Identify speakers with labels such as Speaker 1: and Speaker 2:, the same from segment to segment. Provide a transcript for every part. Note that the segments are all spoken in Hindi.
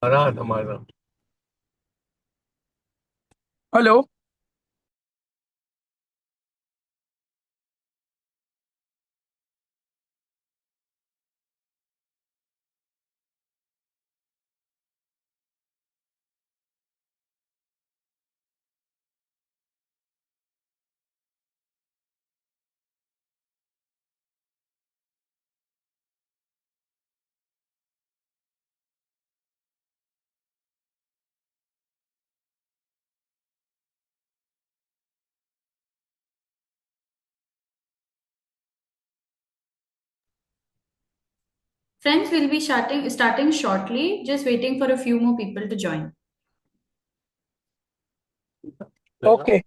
Speaker 1: फरहान हमारा।
Speaker 2: Hello.
Speaker 3: Friends will be starting shortly, just waiting for a few more people to join.
Speaker 2: Okay.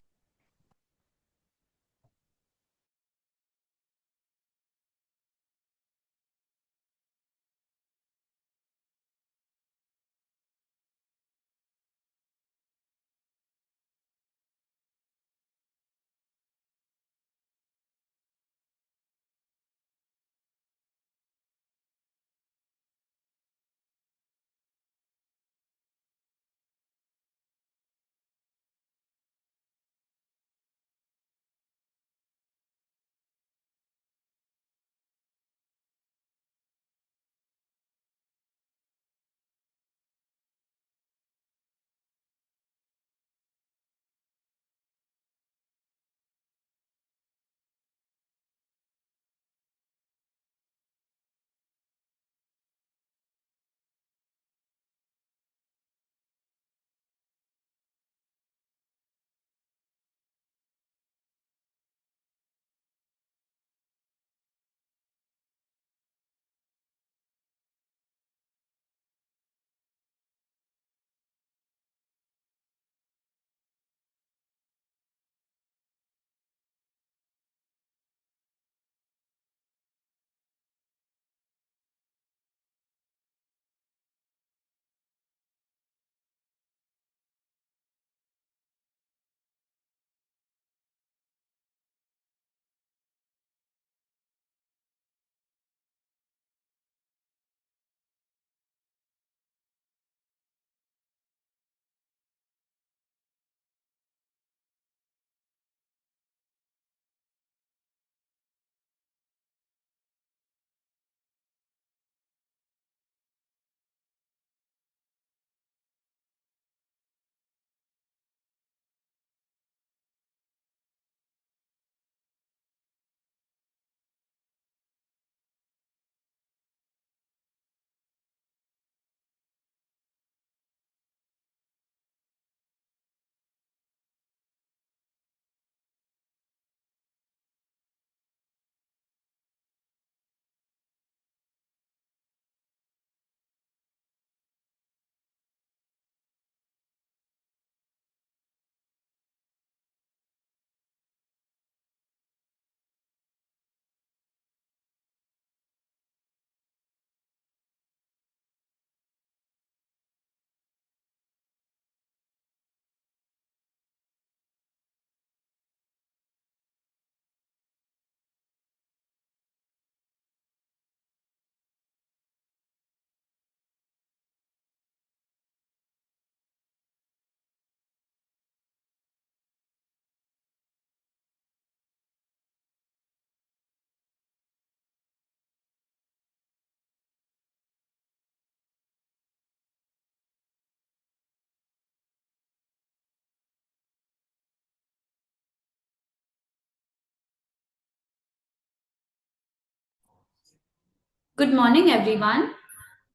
Speaker 3: Good morning, everyone.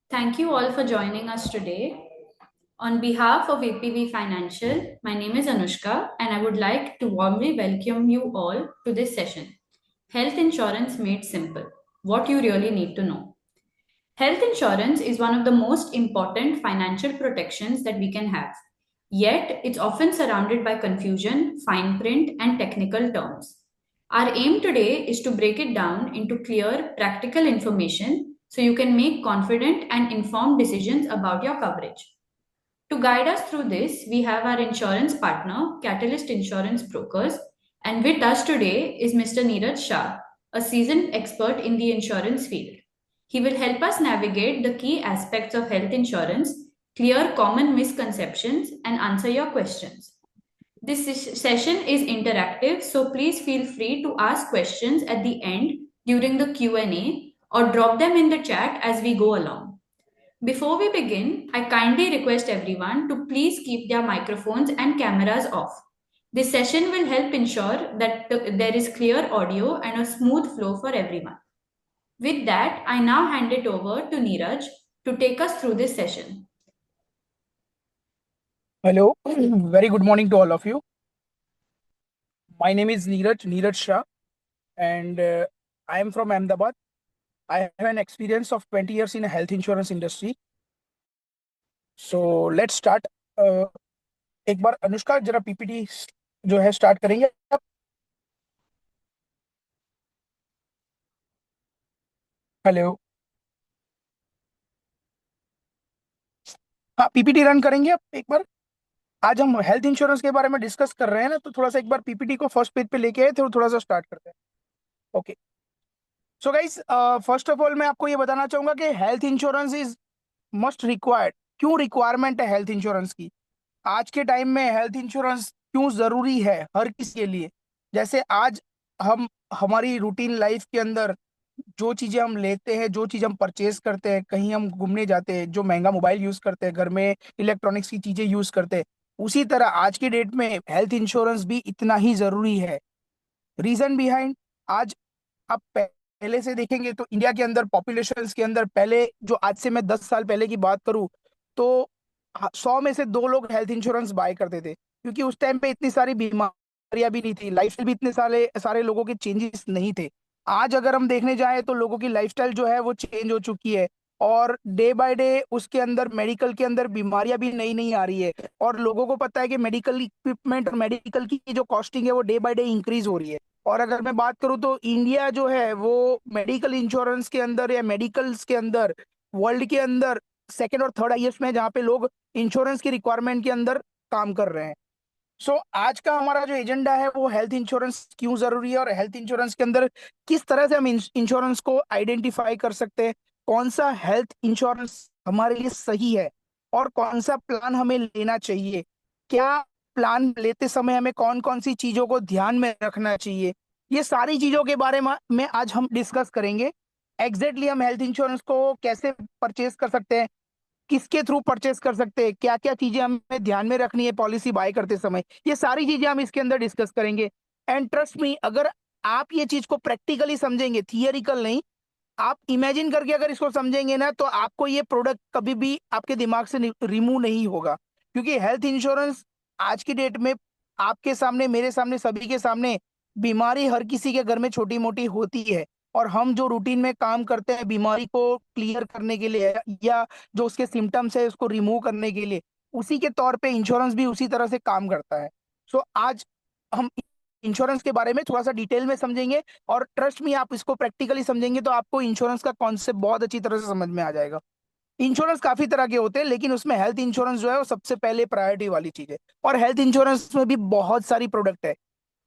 Speaker 3: Thank you all for joining us today. On behalf of APV Financial, my name is Anushka, and I would like to warmly welcome you all to this session. Health Insurance Made Simple: What You Really Need to Know. Health insurance is one of the most important financial protections that we can have. Yet, it's often surrounded by confusion, fine print, and technical terms. Our aim today is to break it down into clear, practical information so you can make confident and informed decisions about your coverage. To guide us through this, we have our insurance partner, Catalyst Insurance Brokers, and with us today is Mr. Neeraj Shah, a seasoned expert in the insurance field. He will help us navigate the key aspects of health insurance clear common misconceptions, and answer your questions. This session is interactive, so please feel free to ask questions at the end during the Q&A or drop them in the chat as we go along. Before we begin, I kindly request everyone to please keep their microphones and cameras off. This session will help ensure that there is clear audio and a smooth flow for everyone. With that, I now hand it over to Neeraj to take us through this session.
Speaker 2: Hello, very good morning to all of you. My name is Neeraj Shah, and I am from Ahmedabad. I have an experience of 20 years in the health insurance industry. So let's start. एक बार अनुष्का जरा पीपीटी जो है स्टार्ट करेंगे आप? हेलो, हाँ पीपीटी रन करेंगे आप एक बार? आज हम हेल्थ इंश्योरेंस के बारे में डिस्कस कर रहे हैं ना, तो थोड़ा सा एक बार पीपीटी को फर्स्ट पेज पे लेके आए तो थोड़ा सा स्टार्ट करते हैं. Okay, so guys, first of all मैं आपको ये बताना चाहूंगा कि health insurance is must required. क्यों रिक्वायरमेंट है हेल्थ इंश्योरेंस की? आज के टाइम में हेल्थ इंश्योरेंस क्यों जरूरी है हर किसी के लिए? जैसे आज हम हमारी रूटीन लाइफ के अंदर जो चीजें हम लेते हैं, जो चीज हम परचेज करते हैं, कहीं हम घूमने जाते हैं, जो महंगा मोबाइल यूज करते हैं, घर में इलेक्ट्रॉनिक्स की चीजें यूज करते हैं, उसी तरह आज की डेट में हेल्थ इंश्योरेंस भी इतना ही जरूरी है. रीजन बिहाइंड, आज आप पहले से देखेंगे तो इंडिया के अंदर पॉपुलेशन के अंदर पहले जो आज से मैं 10 साल पहले की बात करूं तो 100 में से 2 लोग हेल्थ इंश्योरेंस बाय करते थे, क्योंकि उस टाइम पे इतनी सारी बीमारियां भी नहीं थी, लाइफस्टाइल भी इतने सारे सारे लोगों के चेंजेस नहीं थे. आज अगर हम देखने जाएं तो लोगों की लाइफस्टाइल जो है वो चेंज हो चुकी है, और डे बाय डे उसके अंदर मेडिकल के अंदर बीमारियां भी नई नई आ रही है, और लोगों को पता है कि मेडिकल इक्विपमेंट और मेडिकल की जो कॉस्टिंग है वो डे बाय डे इंक्रीज हो रही है. और अगर मैं बात करूं तो इंडिया जो है वो मेडिकल इंश्योरेंस के अंदर या मेडिकल्स के अंदर वर्ल्ड के अंदर सेकेंड और थर्ड हाईएस्ट में है, जहाँ पे लोग इंश्योरेंस की रिक्वायरमेंट के अंदर काम कर रहे हैं. सो आज का हमारा जो एजेंडा है वो हेल्थ इंश्योरेंस क्यों जरूरी है, और हेल्थ इंश्योरेंस के अंदर किस तरह से हम इंश्योरेंस को आइडेंटिफाई कर सकते हैं, कौन सा हेल्थ इंश्योरेंस हमारे लिए सही है, और कौन सा प्लान हमें लेना चाहिए, क्या प्लान लेते समय हमें कौन कौन सी चीजों को ध्यान में रखना चाहिए, ये सारी चीजों के बारे में आज हम डिस्कस करेंगे. एग्जैक्टली हम हेल्थ इंश्योरेंस को कैसे परचेज कर सकते हैं, किसके थ्रू परचेस कर सकते हैं, क्या क्या चीजें हमें ध्यान में रखनी है पॉलिसी बाय करते समय, ये सारी चीजें हम इसके अंदर डिस्कस करेंगे. एंड ट्रस्ट मी, अगर आप ये चीज को प्रैक्टिकली समझेंगे, थियरिकल नहीं, आप इमेजिन करके अगर इसको समझेंगे ना, तो आपको ये प्रोडक्ट कभी भी आपके दिमाग से रिमूव नहीं होगा. क्योंकि हेल्थ इंश्योरेंस आज की डेट में आपके सामने, मेरे सामने, सभी के सामने, बीमारी हर किसी के घर में छोटी मोटी होती है, और हम जो रूटीन में काम करते हैं बीमारी को क्लियर करने के लिए या जो उसके सिम्टम्स है उसको रिमूव करने के लिए, उसी के तौर पे इंश्योरेंस भी उसी तरह से काम करता है. सो आज हम इंश्योरेंस के बारे में थोड़ा सा डिटेल में समझेंगे, और ट्रस्ट में आप इसको प्रैक्टिकली समझेंगे तो आपको इंश्योरेंस का कॉन्सेप्ट बहुत अच्छी तरह से समझ में आ जाएगा. इंश्योरेंस काफी तरह के होते हैं, लेकिन उसमें हेल्थ इंश्योरेंस जो है वो सबसे पहले प्रायोरिटी वाली चीज है. और हेल्थ इंश्योरेंस में भी बहुत सारी प्रोडक्ट है.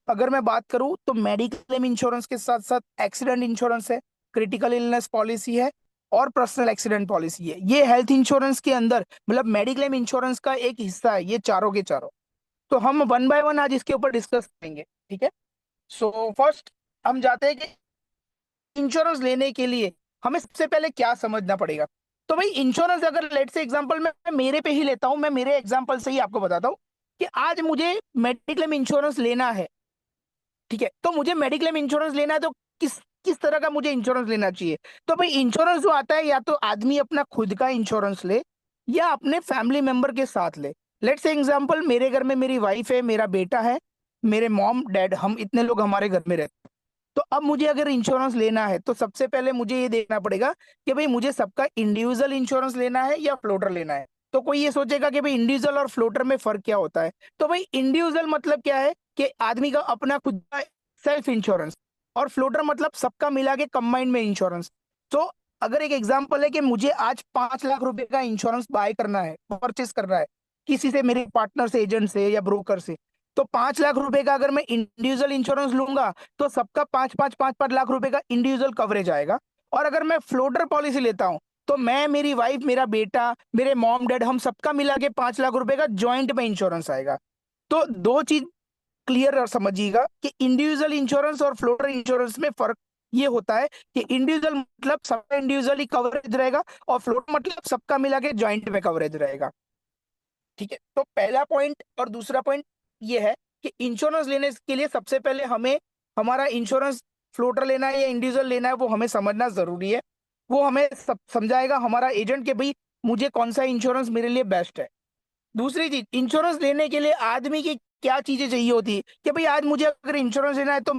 Speaker 2: अगर मैं बात करूं तो मेडिक्लेम इंश्योरेंस के साथ साथ एक्सीडेंट इंश्योरेंस है, क्रिटिकल इलनेस पॉलिसी है, और पर्सनल एक्सीडेंट पॉलिसी है. ये हेल्थ इंश्योरेंस के अंदर, मतलब मेडिक्लेम इंश्योरेंस का एक हिस्सा है ये चारों के चारों. तो हम वन बाय वन आज इसके ऊपर डिस्कस करेंगे, ठीक है? सो फर्स्ट हम जाते हैं कि इंश्योरेंस लेने के लिए हमें सबसे पहले क्या समझना पड़ेगा. तो भाई इंश्योरेंस, अगर लेट से एग्जांपल मैं मेरे पे ही लेता हूं, मैं मेरे एग्जांपल से ही आपको बताता हूं कि आज मुझे मेडिक्लेम इंश्योरेंस लेना है, ठीक है? तो मुझे मेडिक्लेम इंश्योरेंस लेना है, तो किस किस तरह का मुझे इंश्योरेंस लेना चाहिए? तो भाई इंश्योरेंस जो आता है, या तो आदमी अपना खुद का इंश्योरेंस ले या अपने फैमिली मेंबर के साथ ले. लेट्स से एग्जांपल, मेरे घर में मेरी वाइफ है, मेरा बेटा है, मेरे मॉम डैड, हम इतने लोग हमारे घर में रहते हैं. तो अब मुझे अगर इंश्योरेंस लेना है तो सबसे पहले मुझे ये देखना पड़ेगा कि भाई मुझे सबका इंडिविजुअल इंश्योरेंस लेना है या फ्लोटर लेना है. तो कोई ये सोचेगा कि भाई इंडिविजुअल और फ्लोटर में फर्क क्या होता है. तो भाई इंडिविजुअल मतलब क्या है कि आदमी का अपना खुद का सेल्फ इंश्योरेंस, और फ्लोटर मतलब सबका मिला के कंबाइंड में इंश्योरेंस. तो अगर एक एग्जांपल है कि मुझे आज 5 लाख रुपए का इंश्योरेंस बाय करना है, परचेस करना है किसी से, मेरे पार्टनर से, एजेंट से या ब्रोकर से, तो 5 लाख रुपए का अगर मैं इंडिविजुअल इंश्योरेंस लूंगा तो सबका 5 5 5 5 लाख रुपए का इंडिविजुअल कवरेज आएगा. और अगर मैं फ्लोटर पॉलिसी लेता हूं तो मैं, मेरी वाइफ, मेरा बेटा, मेरे मॉम डैड, हम सबका मिला के 5 लाख रुपए का जॉइंट में इंश्योरेंस आएगा। तो दो चीज क्लियर समझिएगा कि इंडिविजुअल इंश्योरेंस और फ्लोटर इंश्योरेंस में फर्क ये होता है कि इंडिविजुअल मतलब सबका इंडिविजुअली कवरेज रहेगा, और फ्लोटर मतलब सबका मिला के जॉइंट में कवरेज रहेगा। ठीक है, तो पहला पॉइंट और दूसरा पॉइंट ये है कि इंश्योरेंस लेने के लिए सबसे पहले हमें हमारा इंश्योरेंस फ्लोटर लेना है या इंडिविजुअल लेना है वो हमें समझना जरूरी है। वो हमें सब समझाएगा हमारा एजेंट कि भाई मुझे कौन सा इंश्योरेंस मेरे लिए बेस्ट है। दूसरी चीज, इंश्योरेंस लेने के लिए आदमी की क्या चीजें चाहिए होती है कि भाई आज मुझे अगर इंश्योरेंस लेना है तो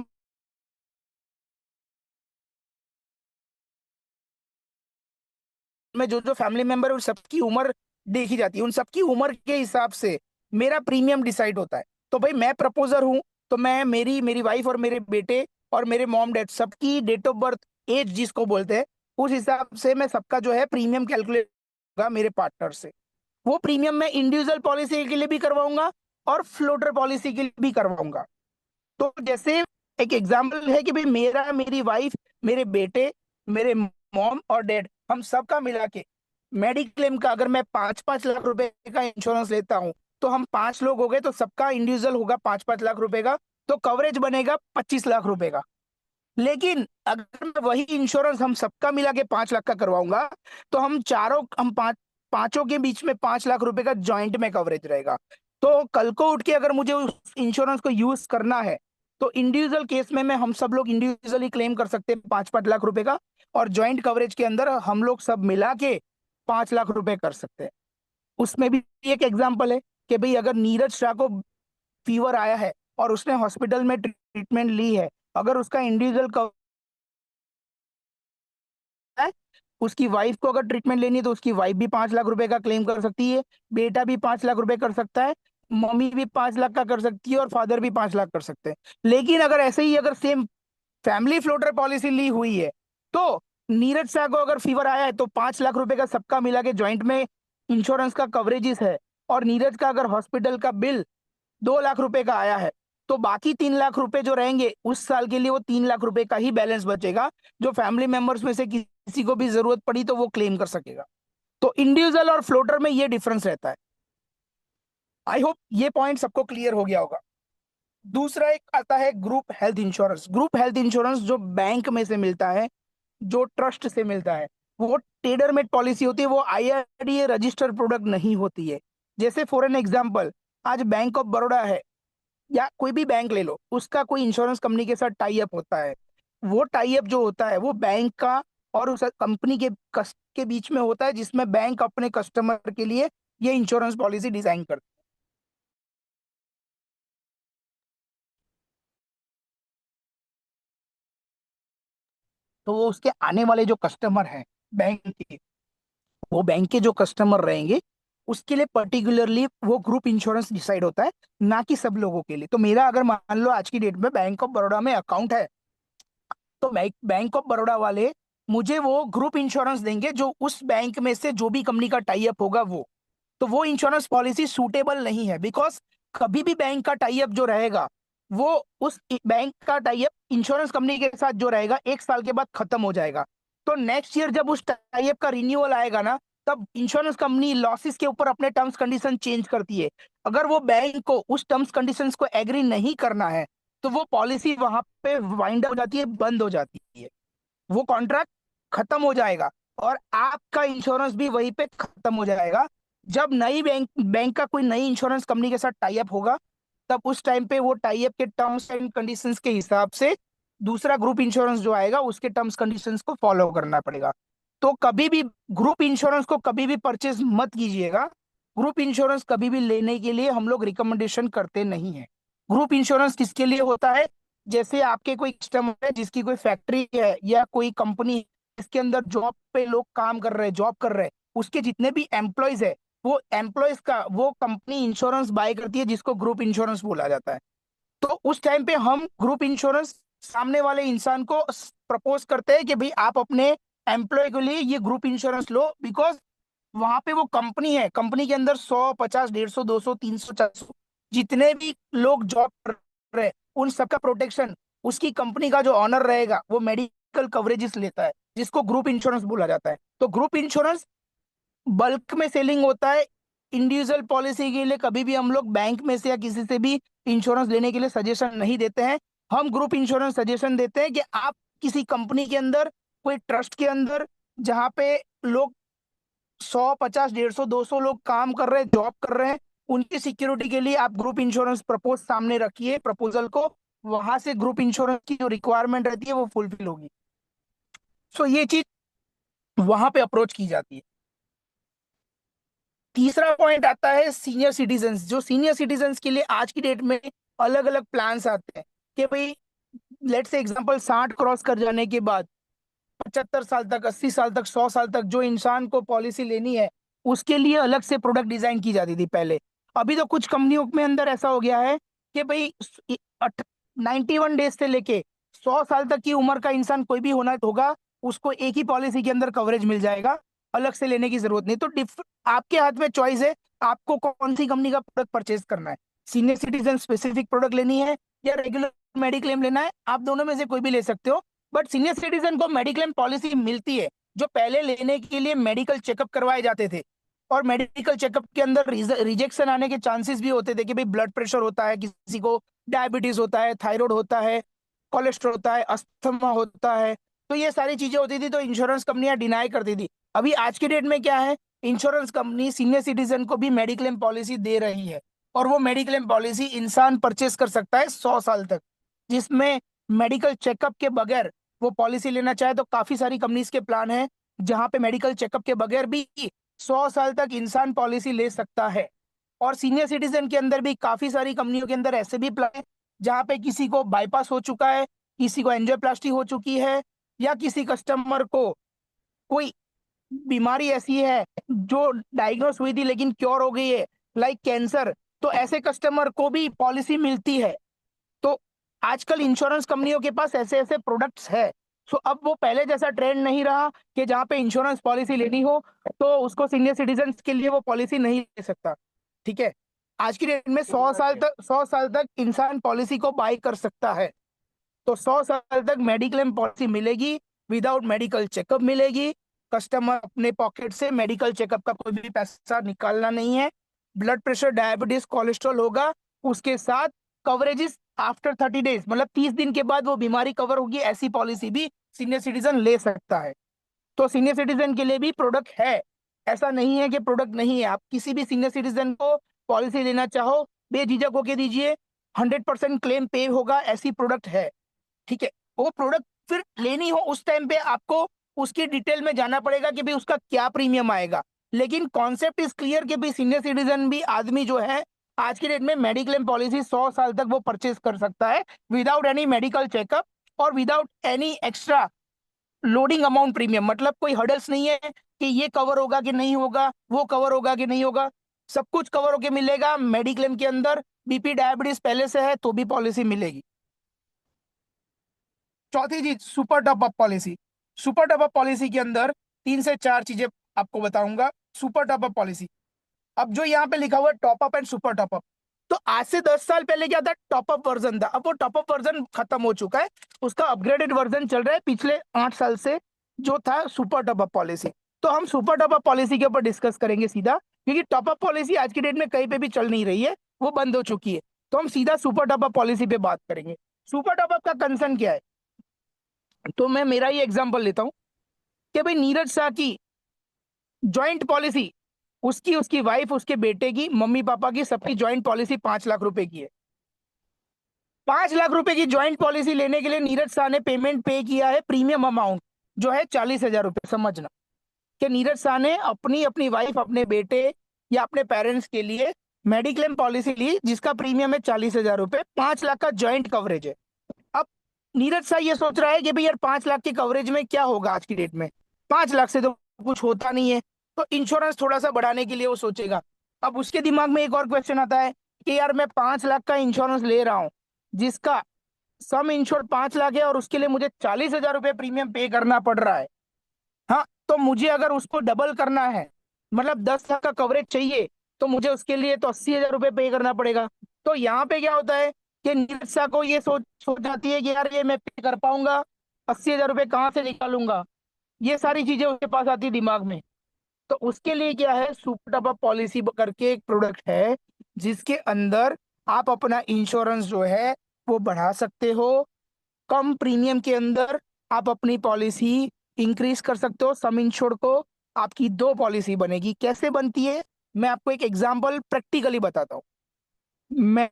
Speaker 2: मैं जो जो फैमिली मेंबर उन सबकी उम्र देखी जाती है, उन सबकी उम्र के हिसाब से मेरा प्रीमियम डिसाइड होता है। तो भाई मैं प्रपोजर हूं, तो मैं मेरी मेरी वाइफ और मेरे बेटे और मेरे मॉम डैड सबकी डेट ऑफ बर्थ, एज जिसको बोलते हैं, उस हिसाब से मैं सबका जो है प्रीमियम कैलकुलेट होगा मेरे पार्टनर से। वो प्रीमियम मैं इंडिविजुअल पॉलिसी के लिए भी करवाऊंगा और फ्लोटर पॉलिसी के लिए भी करवाऊंगा। तो जैसे एक एग्जाम्पल है कि भाई मेरा, मेरी वाइफ, मेरे बेटे, मेरे मॉम और डैड, हम सबका मिला के मेडिक्लेम का अगर मैं 5-5 लाख रुपए का इंश्योरेंस लेता हूं, तो हम 5 लोग हो गए, तो सबका इंडिविजुअल होगा 5-5 लाख रुपए का, तो कवरेज बनेगा 25 लाख रुपए का। लेकिन अगर मैं वही इंश्योरेंस हम सबका मिला के 5 लाख का करवाऊंगा, तो हम पांचों के बीच में 5 लाख रुपए का जॉइंट में कवरेज रहेगा। तो कल को उठ के अगर मुझे उस इंश्योरेंस को यूज करना है, तो इंडिविजुअल केस में मैं हम सब लोग इंडिविजुअली क्लेम कर सकते हैं 5-5 लाख रुपए का, और जॉइंट कवरेज के अंदर हम लोग सब मिला के 5 लाख रुपए कर सकते हैं। उसमें भी एक एग्जाम्पल है कि भाई अगर नीरज शाह को फीवर आया है और उसने हॉस्पिटल में ट्रीटमेंट ली है, अगर उसका इंडिविजुअल है, उसकी वाइफ को अगर ट्रीटमेंट लेनी है तो उसकी वाइफ भी 5 लाख रुपए का क्लेम कर सकती है, बेटा भी 5 लाख रुपए कर सकता है, मम्मी भी 5 लाख का कर सकती है, और फादर भी 5 लाख कर सकते हैं। लेकिन अगर ऐसे ही अगर सेम फैमिली फ्लोटर पॉलिसी ली हुई है, तो नीरज शाह को अगर फीवर आया है तो 5 लाख रुपए का सबका मिला के ज्वाइंट में इंश्योरेंस का कवरेजेस है, और नीरज का अगर हॉस्पिटल का बिल 2 लाख रुपए का आया है, तो बाकी 3 लाख रुपए जो रहेंगे उस साल के लिए वो 3 लाख रुपए का ही बैलेंस बचेगा, जो फैमिली मेंबर्स में से किसी को भी जरूरत पड़ी तो वो क्लेम कर सकेगा। तो इंडिविजुअल और फ्लोटर में ये डिफरेंस रहता है। आई होप ये पॉइंट सबको क्लियर हो गया होगा। दूसरा एक आता है group health insurance. Group health insurance जो बैंक में से मिलता है, जो ट्रस्ट से मिलता है, वो टेलर मेड पॉलिसी होती है, वो आईआरडीए रजिस्टर्ड प्रोडक्ट नहीं होती है। जैसे फॉर एन एग्जांपल, आज बैंक ऑफ बड़ौदा है या कोई भी बैंक ले लो, उसका कोई इंश्योरेंस कंपनी के साथ टाई अप होता है। वो टाई अप जो होता है वो बैंक का और उस कंपनी के बीच में होता है, जिसमें बैंक अपने कस्टमर के लिए ये इंश्योरेंस पॉलिसी डिजाइन करता है। तो वो उसके आने वाले जो कस्टमर हैं बैंक के, वो बैंक के जो कस्टमर रहेंगे उसके लिए पर्टिकुलरली वो ग्रुप इंश्योरेंस डिसाइड होता है, ना कि सब लोगों के लिए। तो मेरा अगर मान लो आज की डेट में बैंक ऑफ बड़ौदा में अकाउंट है, तो बैंक ऑफ बड़ौदा वाले मुझे वो ग्रुप इंश्योरेंस देंगे जो उस बैंक में से जो भी कंपनी का टाई अप होगा वो। तो वो इंश्योरेंस पॉलिसी सूटेबल नहीं है, बिकॉज कभी भी बैंक का टाई अप जो रहेगा, वो उस बैंक का टाई अप इंश्योरेंस कंपनी के साथ जो रहेगा 1 साल के बाद खत्म हो जाएगा। तो नेक्स्ट ईयर जब उस टाई अप का रिन्यूअल आएगा ना, तब इंश्योरेंस कंपनी लॉसेस के ऊपर अपने टर्म्स कंडीशन चेंज करती है। अगर वो बैंक को उस टर्म्स कंडीशंस को एग्री नहीं करना है, तो वो पॉलिसी वहां पे वाइंड अप हो जाती है, बंद हो जाती है, वो कॉन्ट्रैक्ट खत्म हो जाएगा, और आपका इंश्योरेंस भी वहीं पे खत्म हो जाएगा। जब नई बैंक बैंक का कोई नई इंश्योरेंस कंपनी के साथ टाई अप होगा, तब उस टाइम पे वो टाई अप के टर्म्स एंड कंडीशंस के हिसाब से दूसरा ग्रुप इंश्योरेंस जो आएगा उसके टर्म्स कंडीशंस को फॉलो करना पड़ेगा। तो कभी भी ग्रुप इंश्योरेंस को कभी भी परचेज मत कीजिएगा। ग्रुप इंश्योरेंस कभी भी लेने के लिए हम लोग रिकमेंडेशन करते नहीं है। ग्रुप इंश्योरेंस किसके लिए होता है? जैसे आपके कोई कस्टमर है जिसकी कोई फैक्ट्री है या कोई कंपनी इसके अंदर जॉब पे लोग काम कर रहे हैं, जॉब कर रहे हैं, उसके जितने भी एम्प्लॉयज है, वो एम्प्लॉयज का वो कंपनी इंश्योरेंस बाय करती है, जिसको ग्रुप इंश्योरेंस बोला जाता है। तो उस टाइम पे हम ग्रुप इंश्योरेंस सामने वाले इंसान को प्रपोज करते हैं कि भाई आप अपने एम्प्लॉय के लिए ये ग्रुप इंश्योरेंस लो, बिकॉज वहां पे वो कंपनी है, कंपनी के अंदर 100, 50, 150, 200, 300, 400 जितने भी लोग जॉब कर रहे हैं, उन सबका प्रोटेक्शन उसकी कंपनी का जो ऑनर रहेगा वो मेडिकल कवरेजेस लेता है, जिसको ग्रुप इंश्योरेंस बोला जाता है। तो ग्रुप इंश्योरेंस बल्क में सेलिंग होता है। इंडिविजुअल पॉलिसी के लिए कभी भी हम लोग बैंक में से या किसी से भी इंश्योरेंस लेने के लिए सजेशन नहीं देते हैं। हम ग्रुप इंश्योरेंस सजेशन देते हैं कि आप किसी कंपनी के अंदर, कोई ट्रस्ट के अंदर, जहाँ पे लोग 100, 50, 150, 200 लोग काम कर रहे हैं, जॉब कर रहे हैं, उनकी सिक्योरिटी के लिए आप ग्रुप इंश्योरेंस प्रपोज सामने रखिए, प्रपोजल को। वहां से ग्रुप इंश्योरेंस की जो रिक्वायरमेंट रहती है वो फुलफिल होगी। सो ये चीज वहां पे अप्रोच की जाती है। तीसरा पॉइंट आता है सीनियर सिटीजन्स। जो सीनियर सिटीजन्स के लिए आज की डेट में अलग अलग प्लान्स आते हैं कि भाई, लेट से एग्जांपल 60 क्रॉस कर जाने के बाद 75 साल तक, 80 साल तक, 100 साल तक जो इंसान को पॉलिसी लेनी है, उसके लिए अलग से प्रोडक्ट डिजाइन की जाती थी पहले। अभी तो कुछ कंपनियों में अंदर ऐसा हो गया है कि भाई 91 डेज से लेके 100 साल तक की उम्र का इंसान कोई भी होना होगा, उसको एक ही पॉलिसी के अंदर कवरेज मिल जाएगा, अलग से लेने की जरूरत नहीं। तो आपके हाथ में चॉइस है, आपको कौन सी कंपनी का प्रोडक्ट परचेज करना है। सीनियर सिटीजन स्पेसिफिक प्रोडक्ट लेनी है या रेगुलर मेडिक्लेम लेना है, आप दोनों में से कोई भी ले सकते हो। बट सीनियर सिटीजन को मेडिक्लेम पॉलिसी मिलती है। जो पहले लेने के लिए मेडिकल चेकअप करवाए जाते थे, और मेडिकल चेकअप के अंदर रिजेक्शन आने के चांसेस भी होते थे कि भाई ब्लड प्रेशर होता है, किसी को डायबिटीज होता है, थायराइड होता है, कोलेस्ट्रॉल होता है, अस्थमा होता है। तो ये सारी चीजें होती थी, तो इंश्योरेंस कंपनियां डिनाई करती थी। अभी आज के डेट में क्या है, इंश्योरेंस कंपनी सीनियर सिटीजन को भी मेडिक्लेम पॉलिसी दे रही है। और वो मेडिक्लेम पॉलिसी इंसान परचेस कर सकता है 100 साल तक, जिसमें मेडिकल चेकअप के बगैर वो पॉलिसी लेना चाहे तो काफी सारी कंपनीज के प्लान है जहां पे मेडिकल चेकअप के बगैर भी 100 साल तक इंसान पॉलिसी ले सकता है। और सीनियर सिटीजन के अंदर भी काफी सारी कंपनियों के अंदर ऐसे भी प्लान है जहाँ पे किसी को बाईपास हो चुका है, किसी को एंजियोप्लास्टी हो चुकी है, या किसी कस्टमर को कोई बीमारी ऐसी है जो डायग्नोस हुई थी लेकिन क्योर हो गई है, लाइक कैंसर, तो ऐसे कस्टमर को भी पॉलिसी मिलती है। तो आजकल इंश्योरेंस कंपनियों के पास ऐसे ऐसे प्रोडक्ट्स है। सो अब वो पहले जैसा ट्रेंड नहीं रहा कि जहाँ पे इंश्योरेंस पॉलिसी लेनी हो तो उसको सीनियर सिटीजन के लिए वो पॉलिसी नहीं ले सकता। ठीक है, आज की डेट में 100 साल तक इंसान पॉलिसी को बाय कर सकता है। तो 100 साल तक मेडिक्लेम पॉलिसी मिलेगी, विदाउट मेडिकल चेकअप मिलेगी। कस्टमर अपने पॉकेट से मेडिकल चेकअप का कोई भी पैसा निकालना नहीं है। ब्लड प्रेशर, डायबिटीज, कोलेस्ट्रॉल होगा, उसके साथ कवरेजेस आफ्टर 30 डेज, मतलब 30 दिन के बाद वो बीमारी कवर होगी, ऐसी पॉलिसी भी सीनियर सिटीजन ले सकता है। तो सीनियर सिटीजन के लिए भी प्रोडक्ट है। ऐसा नहीं है कि प्रोडक्ट नहीं है। आप किसी भी सीनियर सिटीजन को पॉलिसी लेना चाहो, बेझिझक होके दीजिए, 100% क्लेम पे होगा, ऐसी प्रोडक्ट है। ठीक है, वो प्रोडक्ट फिर लेनी हो उस टाइम पे आपको उसकी डिटेल में जाना पड़ेगा कि भाई उसका क्या प्रीमियम आएगा। लेकिन कॉन्सेप्ट इज क्लियर कि भाई सीनियर सिटीजन भी आदमी जो है आज की डेट में मेडिक्लेम पॉलिसी 100 साल तक वो परचेज कर सकता है, विदाउट एनी मेडिकल चेकअप और without any extra loading amount premium. मतलब कोई हर्डल्स नहीं है कि ये कवर होगा कि नहीं होगा, वो कवर होगा कि नहीं होगा, सब कुछ कवर होके मिलेगा मेडिक्लेम के अंदर। बीपी डायबिटीज पहले से है तो भी पॉलिसी मिलेगी। चौथी चीज, super top up policy. Super top up policy के अंदर 3 से 4 चीजें आपको बताऊंगा। सुपर टॉप अप पॉलिसी, अब जो यहाँ पे लिखा हुआ है top up and super top up, तो आज से 10 साल पहले क्या था, टॉप अप वर्जन था। अब वो टॉप अप वर्जन खत्म हो चुका है, उसका अपग्रेडेड वर्जन चल रहा है पिछले 8 साल से, जो था सुपर टॉप अप पॉलिसी। तो हम सुपर टॉप अप पॉलिसी के ऊपर डिस्कस करेंगे सीधा, क्योंकि टॉप अप पॉलिसी आज की डेट में कहीं पे भी चल नहीं रही है, वो बंद हो चुकी है। तो हम सीधा सुपर टॉप अप पॉलिसी पे बात करेंगे। सुपर टॉप अप का कंसर्न क्या है, तो मैं मेरा ही एग्जांपल लेता हूं कि भाई नीरज शाह की जॉइंट पॉलिसी, उसकी, उसकी वाइफ, उसके बेटे की, मम्मी पापा की, सबकी जॉइंट पॉलिसी 5 लाख रुपए की है। 5 लाख रुपए की जॉइंट पॉलिसी लेने के लिए नीरज शाह ने पेमेंट पे किया है, प्रीमियम अमाउंट जो है 40,000 रुपए। समझना कि नीरज शाह ने अपनी अपनी वाइफ, अपने बेटे या अपने पेरेंट्स के लिए मेडिक्लेम पॉलिसी ली जिसका प्रीमियम है 40,000 रुपए, 5 लाख का जॉइंट कवरेज है। अब नीरज शाह ये सोच रहा है कि भाई यार 5 लाख के कवरेज में क्या होगा, आज की डेट में 5 लाख से तो कुछ होता नहीं है, तो इंश्योरेंस थोड़ा सा बढ़ाने के लिए वो सोचेगा। अब उसके दिमाग में एक और क्वेश्चन आता है कि यार मैं 5 लाख का इंश्योरेंस ले रहा हूँ, जिसका सम इंश्योर 5 लाख है, और उसके लिए मुझे 40,000 रुपये प्रीमियम पे करना पड़ रहा है। हाँ, तो मुझे अगर उसको डबल करना है, मतलब 10 लाख का कवरेज चाहिए, तो मुझे उसके लिए तो 80,000 रुपये पे करना पड़ेगा। तो यहाँ पे क्या होता है कि निरक्षा को ये सोच सोच जाती है कि यार ये मैं पे कर पाऊंगा, 80,000 रुपये कहाँ से निकालूंगा। ये सारी चीजें उसके पास आती है दिमाग में। तो उसके लिए क्या है, सुपर टॉप अप पॉलिसी करके एक प्रोडक्ट है, जिसके अंदर आप अपना इंश्योरेंस जो है वो बढ़ा सकते हो। कम प्रीमियम के अंदर आप अपनी पॉलिसी इंक्रीज कर सकते हो। सम इंश्योर्ड को आपकी दो पॉलिसी बनेगी। कैसे बनती है, मैं आपको एक एग्जांपल प्रैक्टिकली बताता हूँ। मैंने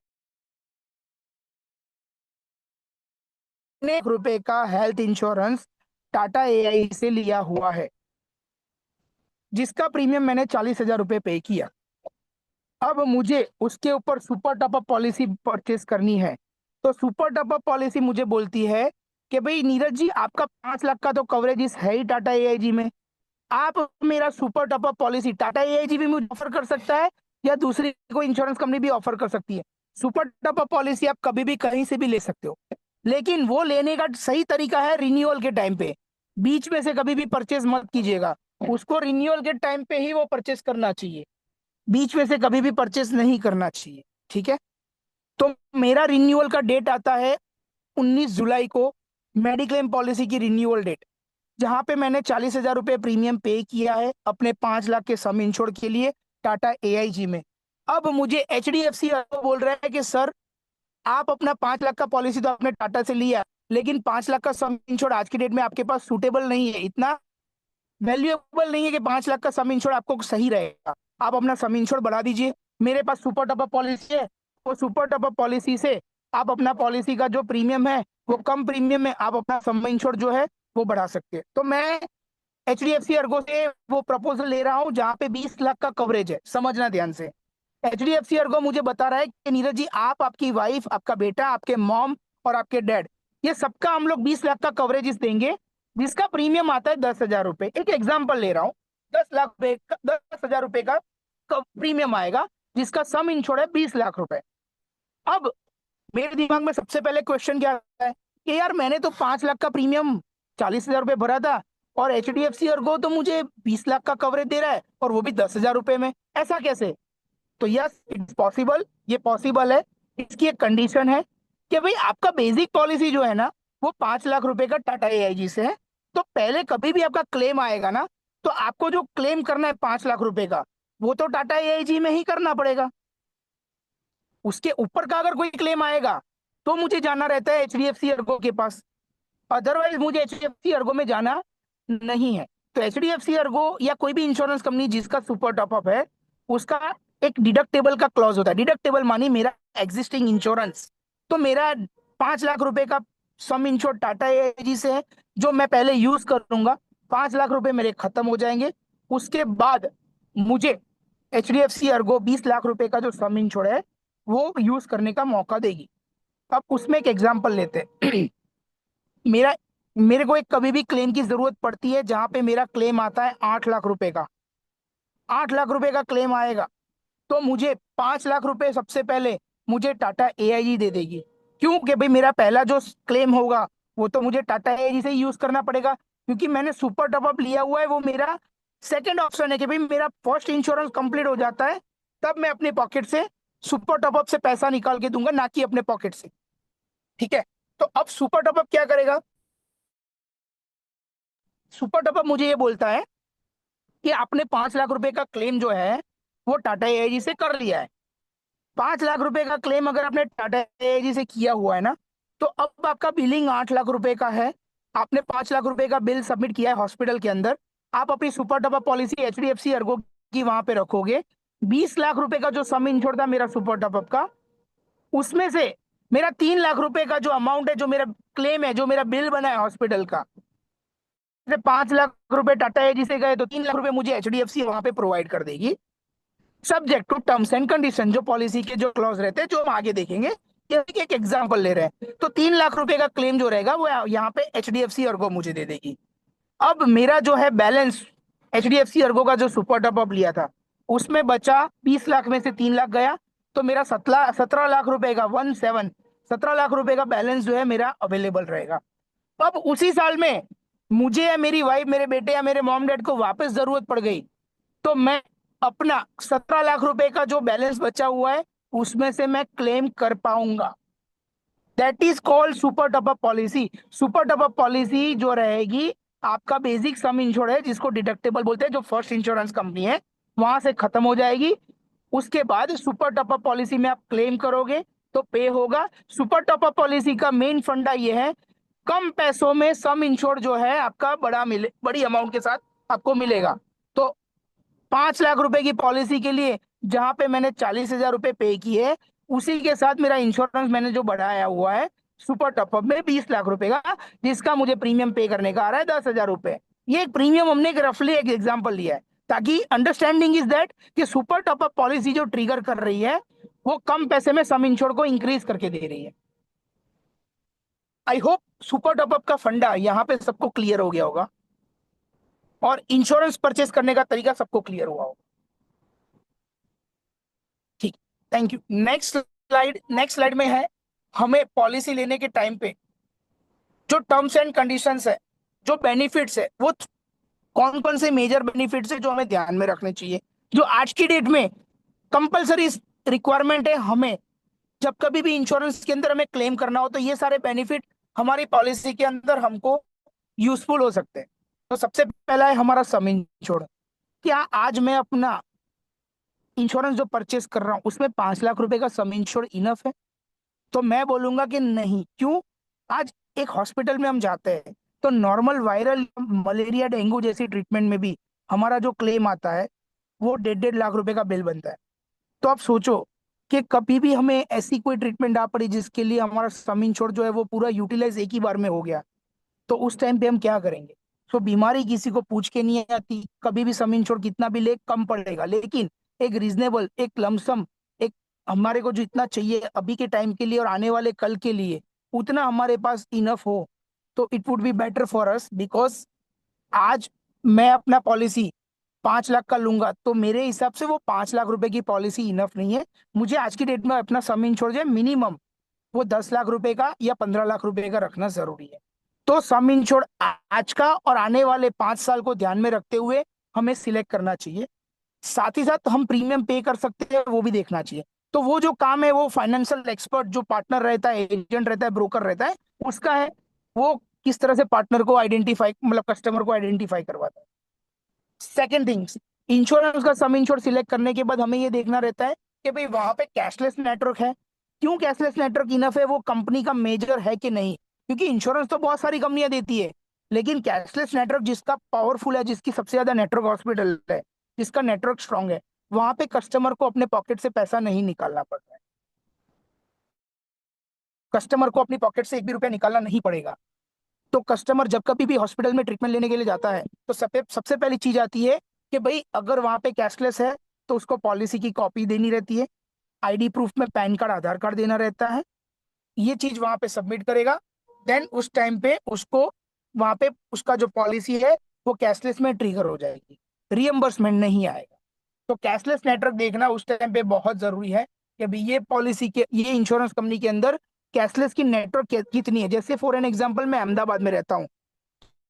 Speaker 2: ₹1 का हेल्थ इंश्योरेंस टाटा एआई से लिया हुआ है, जिसका प्रीमियम मैंने ₹40,000 पे किया। अब मुझे उसके ऊपर सुपर टॉपअप पॉलिसी परचेस करनी है। तो सुपर टॉपअप पॉलिसी मुझे बोलती है कि भाई नीरज जी, आपका 5 लाख का तो कवरेज है ही टाटा एआईजी में। आप मेरा super top up policy Tata AIG भी मुझे ऑफर कर सकता है, या दूसरी कोई इंश्योरेंस कंपनी भी ऑफर कर सकती है। सुपर टॉपअप पॉलिसी आप कभी भी कहीं से भी ले सकते हो, लेकिन वो लेने का सही तरीका है रिन्यूअल के टाइम पे। बीच में से कभी भी परचेज मत कीजिएगा। उसको रिन्यूअल के टाइम पे ही वो परचेस करना चाहिए, बीच में से कभी भी परचेस नहीं करना चाहिए। ठीक है। तो मेरा रिन्यूअल का डेट आता है 19 जुलाई को, मेडिक्लेम पॉलिसी की रिन्यूअल डेट, जहां पे मैंने ₹40,000 प्रीमियम पे किया है अपने 5 लाख के सम इंश्योर्ड के लिए टाटा एआईजी में। अब मुझे एचडीएफसी बोल रहा है कि सर, आप अपना 5 लाख का पॉलिसी तो आपने टाटा से लिया, लेकिन 5 लाख का सम इंश्योर्ड आज की डेट में आपके पास सूटेबल नहीं है, इतना वैल्यूएबल नहीं है कि 5 लाख का सम इंश्योर्ड आपको सही रहेगा। आप अपना सम इंश्योर्ड बढ़ा दीजिए। मेरे पास सुपर टॉपअप पॉलिसी है, वो सुपर टॉपअप पॉलिसी से आप अपना पॉलिसी का जो प्रीमियम है वो कम प्रीमियम में आप अपना सम इंश्योर्ड जो है वो बढ़ा सकते हैं। तो मैं एचडीएफसी अर्गो से वो प्रपोजल ले रहा हूं जहां पे 20 लाख का कवरेज है। समझना ध्यान से। एचडीएफसी अर्गो मुझे बता रहा है कि नीरज जी, आप, आपकी वाइफ, आपका बेटा, आपके मॉम और आपके डैड, ये सबका हम लोग 20 लाख का कवरेज देंगे, जिसका प्रीमियम आता है ₹10,000। एक एग्जाम्पल ले रहा हूँ। 10 लाख रुपए का, ₹10,000 का प्रीमियम आएगा, जिसका सम इंश्योर्ड है ₹20 लाख। अब मेरे दिमाग में सबसे पहले क्वेश्चन क्या आता है कि यार, मैंने तो 5 लाख का प्रीमियम ₹40,000 भरा था, और एचडीएफसी अर्गो तो मुझे 20 लाख का कवरेज दे रहा है, और वो भी ₹10,000 में। ऐसा कैसे? तो यस, इट्स पॉसिबल, ये पॉसिबल है। इसकी एक कंडीशन है कि भाई आपका बेसिक पॉलिसी जो है ना, वो ₹5 लाख का टाटा एआईजी से है। तो पहले कभी भी आपका क्लेम आएगा ना, तो आपको जो क्लेम करना है ₹5 लाख का, वो तो टाटा एआईजी में ही करना पड़ेगा। उसके ऊपर का अगर कोई क्लेम आएगा तो मुझे जाना रहता है एचडीएफसी अर्गो के पास, अदरवाइज मुझे एचडीएफसी अर्गो में जाना नहीं है। तो एचडीएफसी अर्गो या कोई भी इंश्योरेंस कंपनी जिसका सुपर टॉपअप है, उसका एक डिडक्टेबल का क्लॉज होता है। डिडक्टेबल मानी मेरा एग्जिस्टिंग इंश्योरेंस। तो मेरा ₹5 लाख का सम इंश्योर टाटा एआईजी से है, जो मैं पहले यूज करूंगा। ₹5 लाख मेरे खत्म हो जाएंगे। उसके बाद मुझे एचडीएफसी अर्गो ₹20 लाख का जो सम इंश्योर है वो यूज करने का मौका देगी। अब उसमें एक एग्जांपल लेते हैं। मेरा मेरे को एक कभी भी क्लेम की जरूरत पड़ती है जहां पे मेरा क्लेम आता है ₹8 लाख का। ₹8 लाख का क्लेम आएगा, तो मुझे ₹5 लाख सबसे पहले मुझे टाटा एआईजी दे देगी। क्यों? कि भाई मेरा पहला जो क्लेम होगा वो तो मुझे टाटा एआईजी से ही यूज करना पड़ेगा, क्योंकि मैंने सुपर टॉपअप लिया हुआ है। वो मेरा सेकंड ऑप्शन है कि भाई मेरा फर्स्ट इंश्योरेंस कंप्लीट हो जाता है, तब मैं अपने पॉकेट से सुपर टॉपअप से पैसा निकाल के दूंगा, ना कि अपने पॉकेट से। ठीक है। तो अब सुपर टॉपअप क्या करेगा? सुपर टॉपअप मुझे ये बोलता है कि आपने ₹5 लाख का क्लेम जो है वो टाटा एआईजी से कर लिया है। ₹5 लाख का क्लेम अगर आपने टाटा एआईजी से किया हुआ है ना, तो अब आपका बिलिंग ₹8 लाख का है। आपने ₹5 लाख का बिल सबमिट किया है हॉस्पिटल के अंदर। आप अपनी super top up policy HDFC Ergo की वहां पे रखोगे। ₹20 लाख का जो सम इंश्योर्ड था मेरा सुपर टॉपअप का, उसमें से मेरा ₹3 लाख का जो अमाउंट है, जो मेरा क्लेम है, जो मेरा बिल बना है हॉस्पिटल का, ₹5 लाख टाटा एजी से गए तो ₹3 लाख मुझे एचडीएफसी वहां पे प्रोवाइड कर देगी, subject to terms and condition. जो पॉलिसी के जो क्लॉज रहते हैं जो हम आगे देखेंगे, ये एक एग्जांपल ले रहे हैं। तो ₹3 लाख का क्लेम जो रहेगा वो यहाँ पे एचडीएफसी अर्गो मुझे दे देगी। अब मेरा जो है बैलेंस, एचडीएफसी अर्गो का जो सुपर टॉपअप लिया था उसमें बचा 20 लाख में से 3 लाख गया, तो मेरा 17 लाख का 17 लाख का बैलेंस जो है मेरा अवेलेबल रहेगा। अब उसी साल में मुझे या मेरी वाइफ, मेरे बेटे या मेरे मॉम डैड को वापस जरूरत पड़ गई, तो मैं अपना ₹17 लाख का जो बैलेंस बचा हुआ है उसमें से मैं क्लेम कर पाऊंगा। That is called super top up policy. Super top up policy जो रहेगी आपका बेसिक सम इंश्योर्ड है जिसको डिडक्टेबल बोलते हैं, जो फर्स्ट इंश्योरेंस कंपनी है वहां से खत्म हो जाएगी। उसके बाद सुपर टॉपअप पॉलिसी में आप क्लेम करोगे तो पे होगा। सुपर टॉपअप पॉलिसी का मेन फंडा ये है, कम पैसों में सम इंश्योर्ड जो है आपका बड़ी अमाउंट के साथ आपको मिलेगा। तो 5 लाख रुपए की पॉलिसी के लिए जहां पे मैंने 40,000 रुपए पे किए, उसी के साथ मेरा इंश्योरेंस मैंने जो बढ़ाया हुआ है सुपर टॉपअप में 20 लाख रुपए का, जिसका मुझे प्रीमियम पे करने का आ रहा है 10,000 रुपए। ये एक प्रीमियम हमने एक रफली एक एग्जाम्पल लिया है, ताकि अंडरस्टैंडिंग इज दैट कि सुपर टॉपअप पॉलिसी जो ट्रिगर कर रही है वो कम पैसे में सम इंश्योर्ड को इंक्रीज करके दे रही है। आई होप सुपर टॉपअप का फंडा यहाँ पे सबको क्लियर हो गया होगा और इंश्योरेंस परचेस करने का तरीका सबको क्लियर हुआ होगा। ठीक, थैंक यू। नेक्स्ट स्लाइड में है, हमें पॉलिसी लेने के टाइम पे जो टर्म्स एंड कंडीशंस है, जो बेनिफिट्स है, वो कौन कौन से मेजर बेनिफिट्स है जो हमें ध्यान में रखने चाहिए, जो आज की डेट में कंपलसरी रिक्वायरमेंट है। हमें जब कभी भी इंश्योरेंस के अंदर हमें क्लेम करना हो तो ये सारे बेनिफिट हमारी पॉलिसी के अंदर हमको यूजफुल हो सकते हैं। तो सबसे पहला है हमारा सम इंश्योर्ड। क्या आज मैं अपना इंश्योरेंस जो परचेस कर रहा हूँ उसमें 5 लाख रुपए का सम इंश्योर्ड इनफ है? तो मैं बोलूंगा कि नहीं। क्यों? आज एक हॉस्पिटल में हम जाते हैं तो नॉर्मल वायरल मलेरिया डेंगू जैसी ट्रीटमेंट में भी हमारा जो क्लेम आता है वो 1.5 लाख रुपए का बिल बनता है। तो आप सोचो कि कभी भी हमें ऐसी कोई ट्रीटमेंट आ पड़ी जिसके लिए हमारा सम इंश्योर्ड जो है वो पूरा यूटिलाइज एक ही बार में हो गया, तो उस टाइम पे हम क्या करेंगे? तो बीमारी किसी को पूछ के नहीं आती, कभी भी सम इंश्योर्ड कितना भी ले कम पड़ेगा, लेकिन एक रीजनेबल एक लमसम, एक हमारे को जो इतना चाहिए अभी के टाइम के लिए और आने वाले कल के लिए, उतना हमारे पास इनफ हो तो it would be better for us. Because आज मैं अपना पॉलिसी 5 लाख का लूंगा तो मेरे हिसाब से वो 5 लाख रुपए की पॉलिसी इनफ नहीं है। मुझे आज की डेट में अपना सम इंश्योर्ड जो है मिनिमम वो 10 लाख रुपए का या 15 लाख रुपए का रखना जरूरी है। तो सम इंश्योर्ड आज का और आने वाले 5 साल को ध्यान में रखते हुए हमें सिलेक्ट करना चाहिए। साथ ही साथ हम प्रीमियम पे कर सकते हैं वो भी देखना चाहिए। तो वो जो काम है वो फाइनेंशियल एक्सपर्ट जो पार्टनर रहता है, एजेंट रहता है, ब्रोकर रहता है, उसका है। वो किस तरह से पार्टनर को आइडेंटिफाई, मतलब कस्टमर को आइडेंटिफाई करवाता है। सेकेंड थिंग्स, इंश्योरेंस का सम इंश्योर सिलेक्ट करने के बाद हमें ये देखना रहता है कि भाई वहां पे कैशलेस नेटवर्क है। क्यों कैशलेस नेटवर्क इनफ है? वो कंपनी का मेजर है कि नहीं? क्योंकि इंश्योरेंस तो बहुत सारी कंपनियां देती है, लेकिन कैशलेस नेटवर्क जिसका पावरफुल है, जिसकी सबसे ज्यादा नेटवर्क हॉस्पिटल है, जिसका नेटवर्क स्ट्रांग है, वहां पे कस्टमर को अपने पॉकेट से पैसा नहीं निकालना पड़ रहा है। कस्टमर को अपनी पॉकेट से एक भी रुपया निकालना नहीं पड़ेगा। तो कस्टमर जब कभी भी हॉस्पिटल में ट्रीटमेंट लेने के लिए जाता है तो सबसे पहली चीज आती है कि भाई अगर वहां पे कैशलेस है तो उसको पॉलिसी की कॉपी देनी रहती है, आईडी प्रूफ में पैन कार्ड, आधार कार्ड देना रहता है। ये चीज वहां पे सबमिट करेगा, देन उस टाइम पे उसको वहां पे उसका जो पॉलिसी है वो कैशलेस में ट्रिगर हो जाएगी, रियम्बर्समेंट नहीं आएगा। तो कैशलेस नेटवर्क देखना उस टाइम पे बहुत जरूरी है कि भाई ये पॉलिसी के, ये इंश्योरेंस कंपनी के अंदर कैशलेस की नेटवर्क कितनी है। जैसे फॉर एन एग्जांपल मैं अहमदाबाद में रहता हूँ,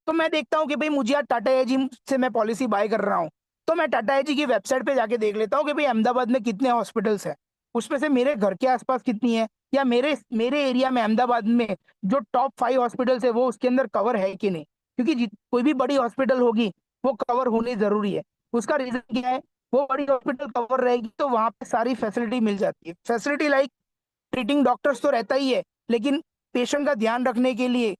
Speaker 2: तो मैं देखता हूँ कि भाई मुझे आज टाटा एजी से मैं पॉलिसी बाय कर रहा हूँ, तो मैं टाटा एजी की वेबसाइट पे जाके देख लेता हूँ कि भाई अहमदाबाद में कितने हॉस्पिटल्स हैं, उसमें से मेरे घर के आसपास कितनी है, या मेरे मेरे एरिया में अहमदाबाद में जो टॉप 5 हॉस्पिटल्स है वो उसके अंदर कवर है कि नहीं। क्योंकि कोई भी बड़ी हॉस्पिटल होगी वो कवर होनी जरूरी है। उसका रीजन क्या है? वो बड़ी हॉस्पिटल कवर रहेगी तो वहां पे सारी फैसिलिटी मिल जाती है। फैसिलिटी लाइक ट्रीटिंग डॉक्टर्स तो रहता ही है, लेकिन पेशेंट का ध्यान रखने के लिए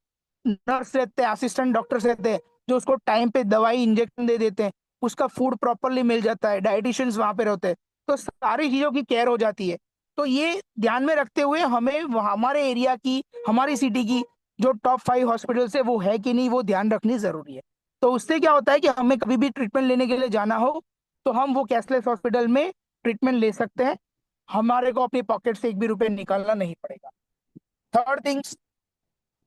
Speaker 2: नर्स रहते हैं, असिस्टेंट डॉक्टर्स रहते हैं, जो उसको टाइम पे दवाई इंजेक्शन दे देते हैं, उसका फूड प्रॉपरली मिल जाता है, डाइटिशियंस वहां पे रहते हैं, तो सारी चीजों की केयर हो जाती है। तो ये ध्यान में रखते हुए हमें हमारे एरिया की, हमारी सिटी की जो टॉप 5 हॉस्पिटल्स है वो है कि नहीं वो ध्यान रखनी जरूरी है। तो उससे क्या होता है कि हमें कभी भी ट्रीटमेंट लेने के लिए जाना हो तो हम वो कैशलेस हॉस्पिटल में ट्रीटमेंट ले सकते हैं, हमारे को अपनी पॉकेट से एक भी रुपए निकालना नहीं पड़ेगा। थर्ड थिंग्स,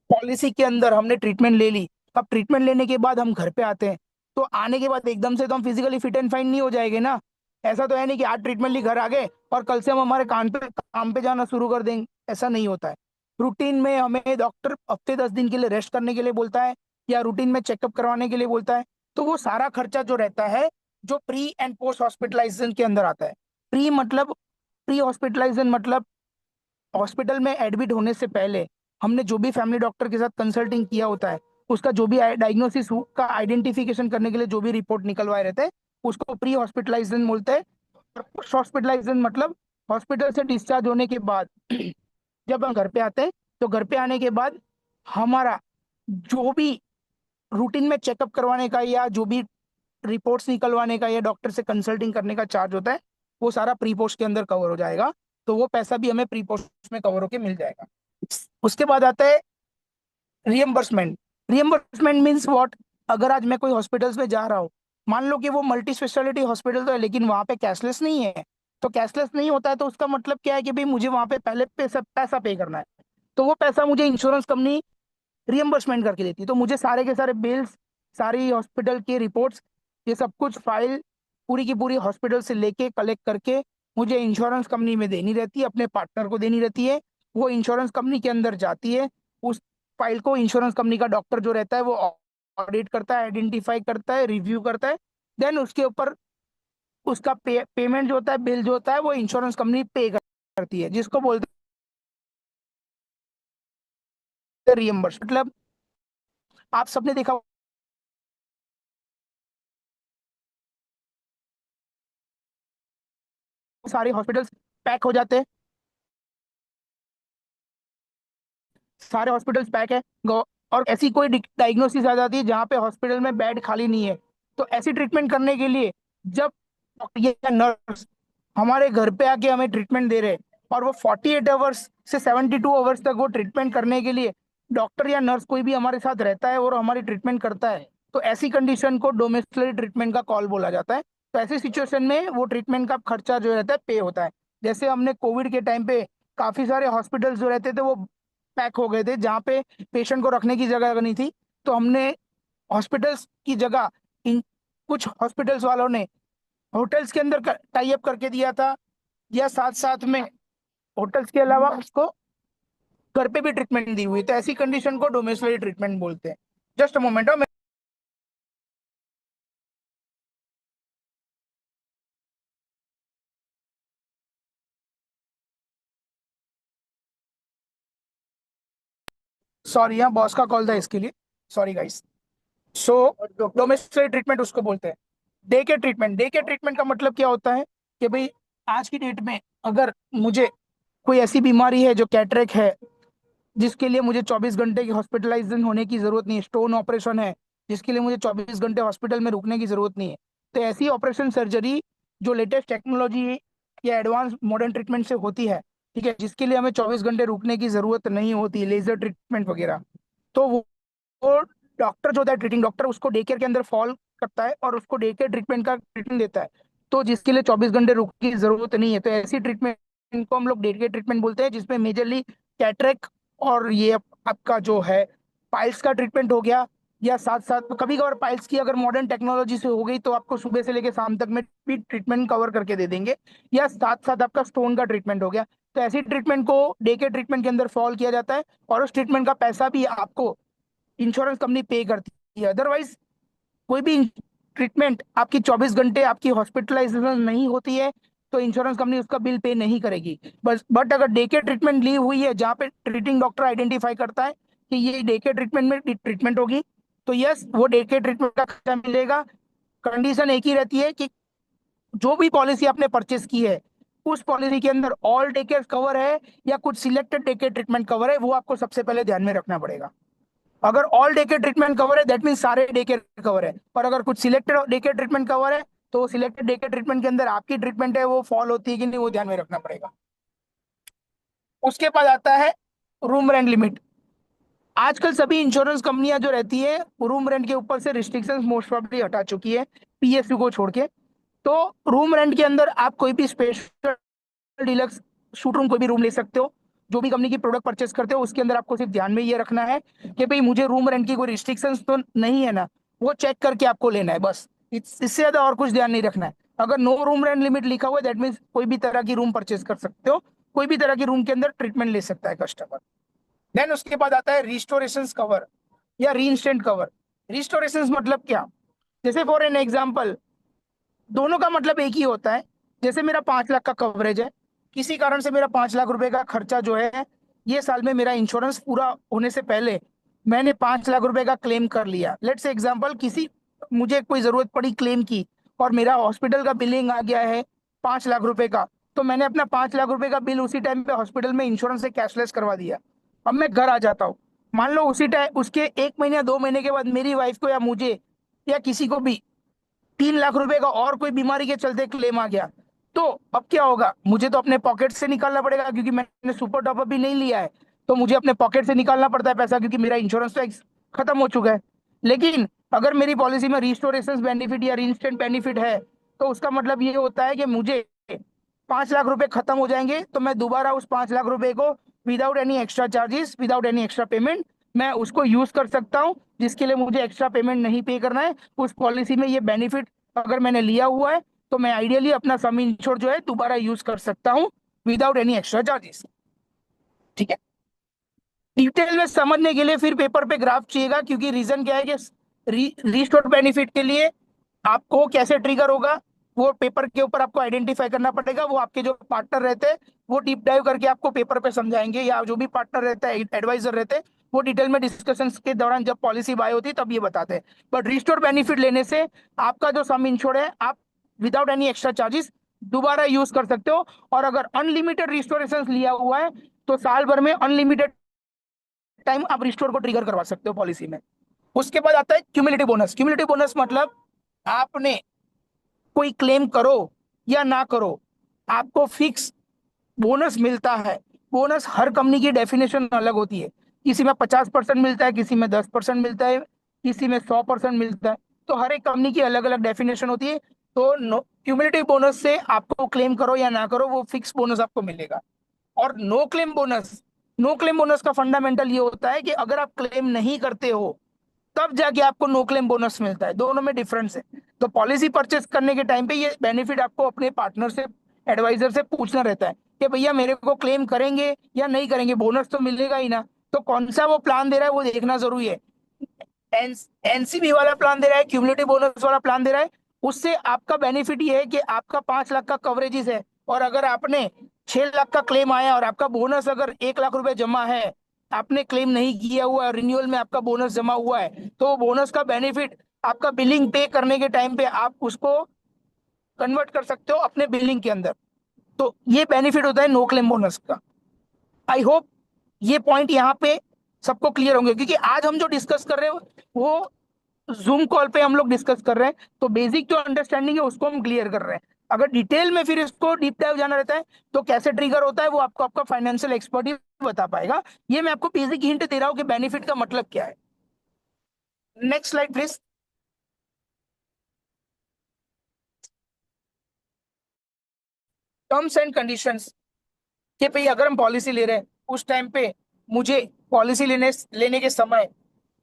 Speaker 2: पॉलिसी के अंदर हमने ट्रीटमेंट ले ली, अब ट्रीटमेंट लेने के बाद हम घर पे आते हैं, तो आने के बाद एकदम से तो हम फिजिकली फिट एंड फाइन नहीं हो जाएंगे ना। ऐसा तो है नहीं कि आज ट्रीटमेंट ली घर आ गए और कल से हम हमारे काम पे जाना शुरू कर देंगे, ऐसा नहीं होता है। रूटीन में हमें डॉक्टर हफ्ते 10 दिन के लिए रेस्ट करने के लिए बोलता है या रूटीन में चेकअप करवाने के लिए बोलता है। तो वो सारा खर्चा जो रहता है जो प्री एंड पोस्ट हॉस्पिटलाइजेशन के अंदर आता है। प्री मतलब, प्री हॉस्पिटलाइजेशन मतलब हॉस्पिटल में एडमिट होने से पहले हमने जो भी फैमिली डॉक्टर के साथ कंसल्टिंग किया होता है उसका जो भी डायग्नोसिस का आइडेंटिफिकेशन करने के लिए जो भी रिपोर्ट निकलवाए रहते हैं उसको प्री हॉस्पिटलाइजेशन बोलते हैं। और पोस्ट हॉस्पिटलाइजेशन मतलब हॉस्पिटल से डिस्चार्ज होने के बाद जब हम घर पे आते हैं तो घर पे आने के बाद हमारा जो भी रूटीन में चेकअप करवाने का या जो भी रिपोर्ट्स निकलवाने का या डॉक्टर से कंसल्टिंग करने का चार्ज होता है वो सारा प्री पोस्ट के अंदर कवर हो जाएगा। तो वो पैसा भी हमें प्री पोस्ट में कवर होके मिल जाएगा। उसके बाद आता है रियम्बर्समेंट। Reimbursement means what? अगर आज मैं कोई हॉस्पिटल्स में जा रहा हूँ, मान लो कि वो मल्टी स्पेशलिटी हॉस्पिटल तो है लेकिन वहां पे कैशलेस नहीं है, तो कैशलेस नहीं होता है तो उसका मतलब क्या है कि भाई मुझे वहां पे पहले पैसा पे करना है। तो वो पैसा मुझे इंश्योरेंस कंपनी रियम्बर्समेंट करके देती है। तो मुझे सारे के सारे बिल्स, सारी हॉस्पिटल की रिपोर्ट्स, ये सब कुछ फाइल पूरी की पूरी हॉस्पिटल से लेके कलेक्ट करके मुझे इंश्योरेंस कंपनी में देनी रहती है, अपने पार्टनर को देनी रहती है। वो इंश्योरेंस कंपनी के अंदर जाती है। उस फाइल को इंश्योरेंस कंपनी का डॉक्टर जो रहता है वो ऑडिट करता है, आइडेंटिफाई करता है, रिव्यू करता है। देन उसके ऊपर उसका पेमेंट जो होता है, बिल जो होता है वो इंश्योरेंस कंपनी पे करती है, जिसको बोलते हैं रियम्बर्स। मतलब आप सबने देखा सारे हॉस्पिटल्स पैक हो जाते हैं, सारे हॉस्पिटल्स पैक है। और ऐसी कोई डायग्नोसिस आ जाती है जहाँ पे हॉस्पिटल में बेड खाली नहीं है, तो ऐसी ट्रीटमेंट करने के लिए जब डॉक्टर या नर्स हमारे घर पे आके हमें ट्रीटमेंट दे रहे हैं और वो 48 आवर्स से 72 आवर्स तक वो ट्रीटमेंट करने के लिए डॉक्टर या नर्स कोई भी हमारे साथ रहता है और हमारी ट्रीटमेंट करता है, तो ऐसी कंडीशन को डोमेस्टिक ट्रीटमेंट का कॉल बोला जाता है। तो ऐसी सिचुएशन में वो ट्रीटमेंट का खर्चा जो रहता है पे होता है। जैसे हमने कोविड के टाइम पे काफी सारे हॉस्पिटल्स जो रहते थे वो पैक हो गए थे, जहाँ पे पेशेंट को रखने की जगह नहीं थी, तो हमने हॉस्पिटल्स की जगह इन कुछ हॉस्पिटल्स वालों ने होटल्स के अंदर टाई अप करके दिया था, या साथ साथ में होटल्स के अलावा उसको घर पे भी ट्रीटमेंट दी हुई। तो ऐसी कंडीशन को डोमेस्टिक ट्रीटमेंट बोलते हैं। Just a moment. सॉरी, यहाँ बॉस का कॉल था इसके लिए, सॉरी गाइस। सो डोमेस्टिक ट्रीटमेंट उसको बोलते हैं। डे के ट्रीटमेंट, डे के ट्रीटमेंट का मतलब क्या होता है कि भाई आज की डेट में अगर मुझे कोई ऐसी बीमारी है जो कैटरेक है, जिसके लिए मुझे 24 घंटे की हॉस्पिटलाइजेशन होने की जरूरत नहीं है, स्टोन ऑपरेशन है जिसके लिए मुझे 24 घंटे हॉस्पिटल में रुकने की जरूरत नहीं है, तो ऐसी ऑपरेशन सर्जरी जो लेटेस्ट टेक्नोलॉजी या एडवांस मॉडर्न ट्रीटमेंट से होती है, ठीक है, जिसके लिए हमें 24 घंटे रुकने की जरूरत नहीं होती, लेजर ट्रीटमेंट वगैरह, तो वो डॉक्टर जो होता है, ट्रीटिंग डॉक्टर, उसको डे केयर के अंदर फॉल करता है और उसको डे केयर ट्रीटमेंट का ट्रीटमेंट देता है। तो जिसके लिए 24 घंटे रुक की जरूरत नहीं है, तो ऐसी ट्रीटमेंट को हम लोग डे केयर ट्रीटमेंट बोलते हैं, जिसमें मेजरली कैटरेक और ये आपका जो है पाइल्स का ट्रीटमेंट हो गया, या साथ साथ कभी कभार पाइल्स की अगर मॉडर्न टेक्नोलॉजी से हो गई तो आपको सुबह से लेकर शाम तक में भी ट्रीटमेंट कवर करके दे देंगे, या साथ साथ आपका स्टोन का ट्रीटमेंट हो गया। तो ऐसी ट्रीटमेंट को डे केयर ट्रीटमेंट के अंदर फॉल किया जाता है और उस ट्रीटमेंट का पैसा भी आपको इंश्योरेंस कंपनी पे करती है। अदरवाइज कोई भी ट्रीटमेंट आपकी 24 घंटे आपकी हॉस्पिटलाइजेशन नहीं होती है तो इंश्योरेंस कंपनी उसका बिल पे नहीं करेगी। बस बट अगर डे केयर ट्रीटमेंट ली हुई है जहाँ पे ट्रीटिंग डॉक्टर आइडेंटिफाई करता है कि ये डे केयर ट्रीटमेंट में ट्रीटमेंट होगी, तो यस वो डे केयर ट्रीटमेंट का खर्चा मिलेगा। कंडीशन एक ही रहती है कि जो भी पॉलिसी आपने परचेस की है उस पॉलिसी के अंदर ऑल डे केयर कवर है या कुछ selected day care treatment cover है, वो आपको सबसे पहले ध्यान में रखना पड़ेगा। अगर all day care treatment cover है दैट मीन सारे डे केयर कवर है, पर अगर कुछ selected day care treatment cover है तो सिलेक्टेड डे केयर ट्रीटमेंट के अंदर आपकी ट्रीटमेंट है वो फॉल होती है कि नहीं वो ध्यान में रखना पड़ेगा। उसके बाद आता है रूम रेंट लिमिट। आजकल सभी इंश्योरेंस कंपनियां जो रहती है रूम रेंट के ऊपर से रिस्ट्रिक्शंस मोस्ट प्रॉब्ली हटा चुकी है, पीएसयू को छोड़ के। तो रूम रेंट के अंदर आप कोई भी स्पेशल डिलक्स सूट रूम कोई भी रूम ले सकते हो। जो भी कंपनी की प्रोडक्ट परचेस करते हो उसके अंदर आपको सिर्फ ध्यान में ये रखना है कि भाई मुझे रूम रेंट की कोई रिस्ट्रिक्शंस तो नहीं है ना, वो चेक करके आपको लेना है बस। इससे ज्यादा और कुछ ध्यान नहीं रखना है। अगर नो रूम रेंट लिमिट लिखा हुआ है दैट मीन्स कोई भी तरह की रूम परचेस कर सकते हो, कोई भी तरह की रूम के अंदर ट्रीटमेंट ले सकता है कस्टमर। देन उसके बाद आता है रिस्टोरेशन कवर या रीइंस्टेंट कवर। रिस्टोरेशन मतलब क्या? जैसे फॉर एन एग्जाम्पल, दोनों का मतलब एक ही होता है। जैसे मेरा 5 लाख का कवरेज है, किसी कारण से मेरा 5 लाख रुपए का खर्चा जो है ये साल में मेरा इंश्योरेंस पूरा होने से पहले मैंने 5 लाख रुपए का क्लेम कर लिया, लेट्स से एग्जांपल, किसी मुझे कोई जरूरत पड़ी क्लेम की और मेरा हॉस्पिटल का बिलिंग आ गया है 5 लाख रुपए का, तो मैंने अपना 5 लाख रुपए का बिल उसी टाइम पे हॉस्पिटल में इंश्योरेंस से कैशलेस करवा दिया। अब मैं घर आ जाता हूँ, मान लो उसी टाइम उसके 1 महीने या 2 महीने के बाद मेरी वाइफ को या मुझे या किसी को भी 3 लाख रुपए का और कोई बीमारी के चलते क्लेम आ गया, तो अब क्या होगा? मुझे तो अपने पॉकेट से निकालना पड़ेगा, क्योंकि मैंने सुपर टॉपअप भी नहीं लिया है, तो मुझे अपने पॉकेट से निकालना पड़ता है पैसा, क्योंकि मेरा इंश्योरेंस तो खत्म हो चुका है। लेकिन अगर मेरी पॉलिसी में रिस्टोरेशन बेनिफिट या इंस्टेंट बेनिफिट है, तो उसका मतलब ये होता है कि मुझे 5 लाख रुपए खत्म हो जाएंगे, तो मैं दोबारा उस 5 लाख रुपए को without any extra charges, without any extra payment, मैं उसको यूज कर सकता हूँ, जिसके लिए मुझे एक्स्ट्रा पेमेंट नहीं पे करना है। उस पॉलिसी में ये बेनिफिट अगर मैंने लिया हुआ है, तो मैं आइडियली अपना सम इंश्योर जो है दोबारा यूज कर सकता हूँ विदाउट एनी एक्स्ट्रा चार्जेस। ठीक है, डिटेल में समझने के लिए फिर पेपर पे ग्राफ चाहिएगा, क्योंकि रीजन क्या है कि रिस्टोर बेनिफिट के लिए आपको कैसे ट्रिगर होगा वो पेपर के ऊपर आपको आइडेंटिफाई करना पड़ेगा। वो आपके जो पार्टनर रहते हैं वो डीप डाइव करके आपको पेपर पे समझाएंगे, या जो भी पार्टनर रहता है, एडवाइजर रहते हैं, वो डिटेल में डिस्कशन के दौरान जब पॉलिसी बाय होती है तब ये बताते हैं। बट रिस्टोर बेनिफिट लेने से आपका जो सम इंश्योर्ड है आप विदाउट एनी एक्स्ट्रा चार्जेस दोबारा यूज कर सकते हो। और अगर अनलिमिटेड रिस्टोरेशन लिया हुआ है, तो साल भर में अनलिमिटेड टाइम आप रिस्टोर को ट्रिगर करवा सकते हो पॉलिसी में। उसके बाद आता है क्यूमुलेटिव बोनस। क्यूमुलेटिव बोनस मतलब आपने कोई क्लेम करो या ना करो, आपको फिक्स बोनस मिलता है। बोनस हर कंपनी की डेफिनेशन अलग होती है, किसी में 50% मिलता है, किसी में 10% मिलता है, किसी में 100% मिलता है। तो हर एक कंपनी की अलग अलग डेफिनेशन होती है। तो क्यूमुलेटिव बोनस से आपको क्लेम करो या ना करो, वो फिक्स बोनस आपको मिलेगा। और नो क्लेम बोनस का फंडामेंटल ये होता है कि अगर आप क्लेम नहीं करते हो तब जाके आपको नो क्लेम बोनस मिलता है। दोनों में डिफरेंस है। तो पॉलिसी परचेस करने के टाइम पे ये बेनिफिट आपको अपने पार्टनर से, एडवाइजर से पूछना रहता है कि भैया मेरे को क्लेम करेंगे या नहीं करेंगे, बोनस तो मिलेगा ही ना। तो कौन सा वो प्लान दे रहा है वो देखना जरूरी है। एनसीबी वाला प्लान दे रहा है, क्यूमुलेटिव बोनस वाला प्लान दे रहा है, उससे आपका बेनिफिट ये है कि आपका 5 लाख का कवरेजेस है। और अगर आपने 6 लाख का क्लेम आया और आपका बोनस अगर 1 लाख रुपए जमा है, आपने क्लेम नहीं किया हुआ है, रिन्यूअल में आपका बोनस जमा हुआ है, तो बोनस का बेनिफिट आपका बिलिंग पे करने के टाइम पे आप उसको कन्वर्ट कर सकते हो अपने बिलिंग के अंदर। तो ये बेनिफिट होता है नो क्लेम बोनस का। आई होप ये पॉइंट यहाँ पे सबको क्लियर होंगे, क्योंकि आज हम जो डिस्कस कर रहे हैं वो जूम कॉल पे हम लोग डिस्कस कर रहे हैं, तो बेसिक जो अंडरस्टैंडिंग है उसको हम क्लियर कर रहे हैं। अगर डिटेल में फिर इसको डीप डाइव जाना रहता है तो कैसे ट्रिगर होता है वो आपको आपका फाइनेंशियल एक्सपर्ट ही बता पाएगा। ये मैं आपको बेसिक हिंट दे रहा हूँ कि बेनिफिट का मतलब क्या है। Next slide please. Terms and conditions, कि भाई अगर हम पॉलिसी ले रहे हैं उस टाइम पे मुझे पॉलिसी लेने लेने के समय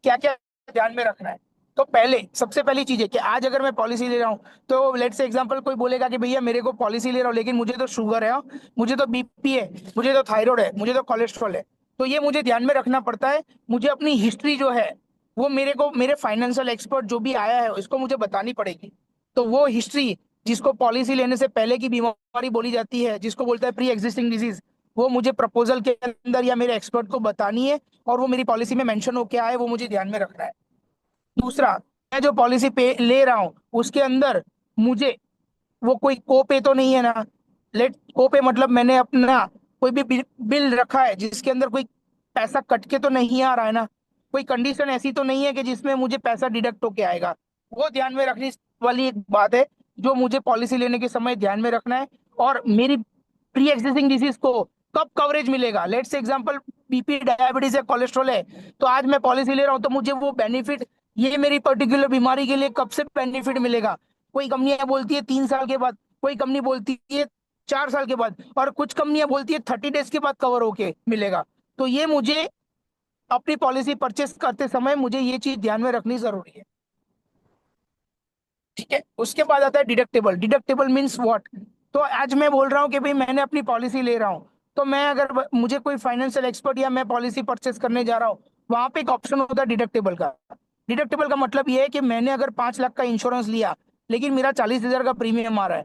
Speaker 2: क्या क्या ध्यान में रखना है। तो पहले सबसे पहली चीज है कि आज अगर मैं पॉलिसी ले रहा हूँ, तो लेट से एग्जांपल कोई बोलेगा कि भैया मेरे को पॉलिसी ले रहा हूँ लेकिन मुझे तो शुगर है, मुझे तो बीपी है, मुझे तो थायराइड है, मुझे तो कोलेस्ट्रॉल है। तो ये मुझे ध्यान में रखना पड़ता है। मुझे अपनी हिस्ट्री जो है वो मेरे को मेरे फाइनेंशियल एक्सपर्ट जो भी आया है इसको मुझे बतानी पड़ेगी। तो वो हिस्ट्री, जिसको पॉलिसी लेने से पहले की बीमारी बोली जाती है, जिसको बोलता है प्री एग्जिस्टिंग डिजीज, वो मुझे प्रपोजल के अंदर या मेरे एक्सपर्ट को बतानी है, और वो मेरी पॉलिसी में मेंशन हो क्या है वो मुझे ध्यान में रखना है। दूसरा, मैं जो पॉलिसी पे ले रहा हूँ उसके अंदर मुझे वो कोई कोपे तो नहीं है ना। लेट कोपे मतलब मैंने अपना कोई भी बिल रखा है जिसके अंदर कोई पैसा कट के तो नहीं आ रहा है ना। कोई कंडीशन ऐसी तो नहीं है कि जिसमें मुझे पैसा डिडक्ट होके आएगा। वो ध्यान में रखने वाली एक बात है जो मुझे पॉलिसी लेने के समय ध्यान में रखना है। और मेरी प्री एक्जिस्टिंग डिजीज को कब कवरेज मिलेगा, लेट से एग्जांपल बीपी, डायबिटीज या कोलेस्ट्रॉल है, तो आज मैं पॉलिसी ले रहा हूं तो मुझे वो बेनिफिट, ये मेरी पर्टिकुलर बीमारी के लिए कब से बेनिफिट मिलेगा। कोई कंपनियां बोलती है 3 साल के बाद, कोई कंपनी बोलती है 4 साल के बाद, और कुछ कंपनियां बोलती है 30 डेज के बाद कवर होके मिलेगा। तो ये मुझे अपनी पॉलिसी परचेस करते समय मुझे ये चीज ध्यान में रखनी जरूरी है। ठीक है, उसके बाद आता है डिडक्टेबल। Deductible means what? तो आज मैं बोल रहा हूँ कि भाई मैंने अपनी पॉलिसी ले रहा हूँ, तो मैं अगर मुझे कोई फाइनेंशियल एक्सपर्ट या मैं पॉलिसी परचेस करने जा रहा हूँ, वहां पे एक ऑप्शन होता है डिडक्टेबल का। डिडक्टेबल का मतलब ये है कि मैंने अगर 5 लाख का इंश्योरेंस लिया लेकिन मेरा 40 हजार का प्रीमियम आ रहा है,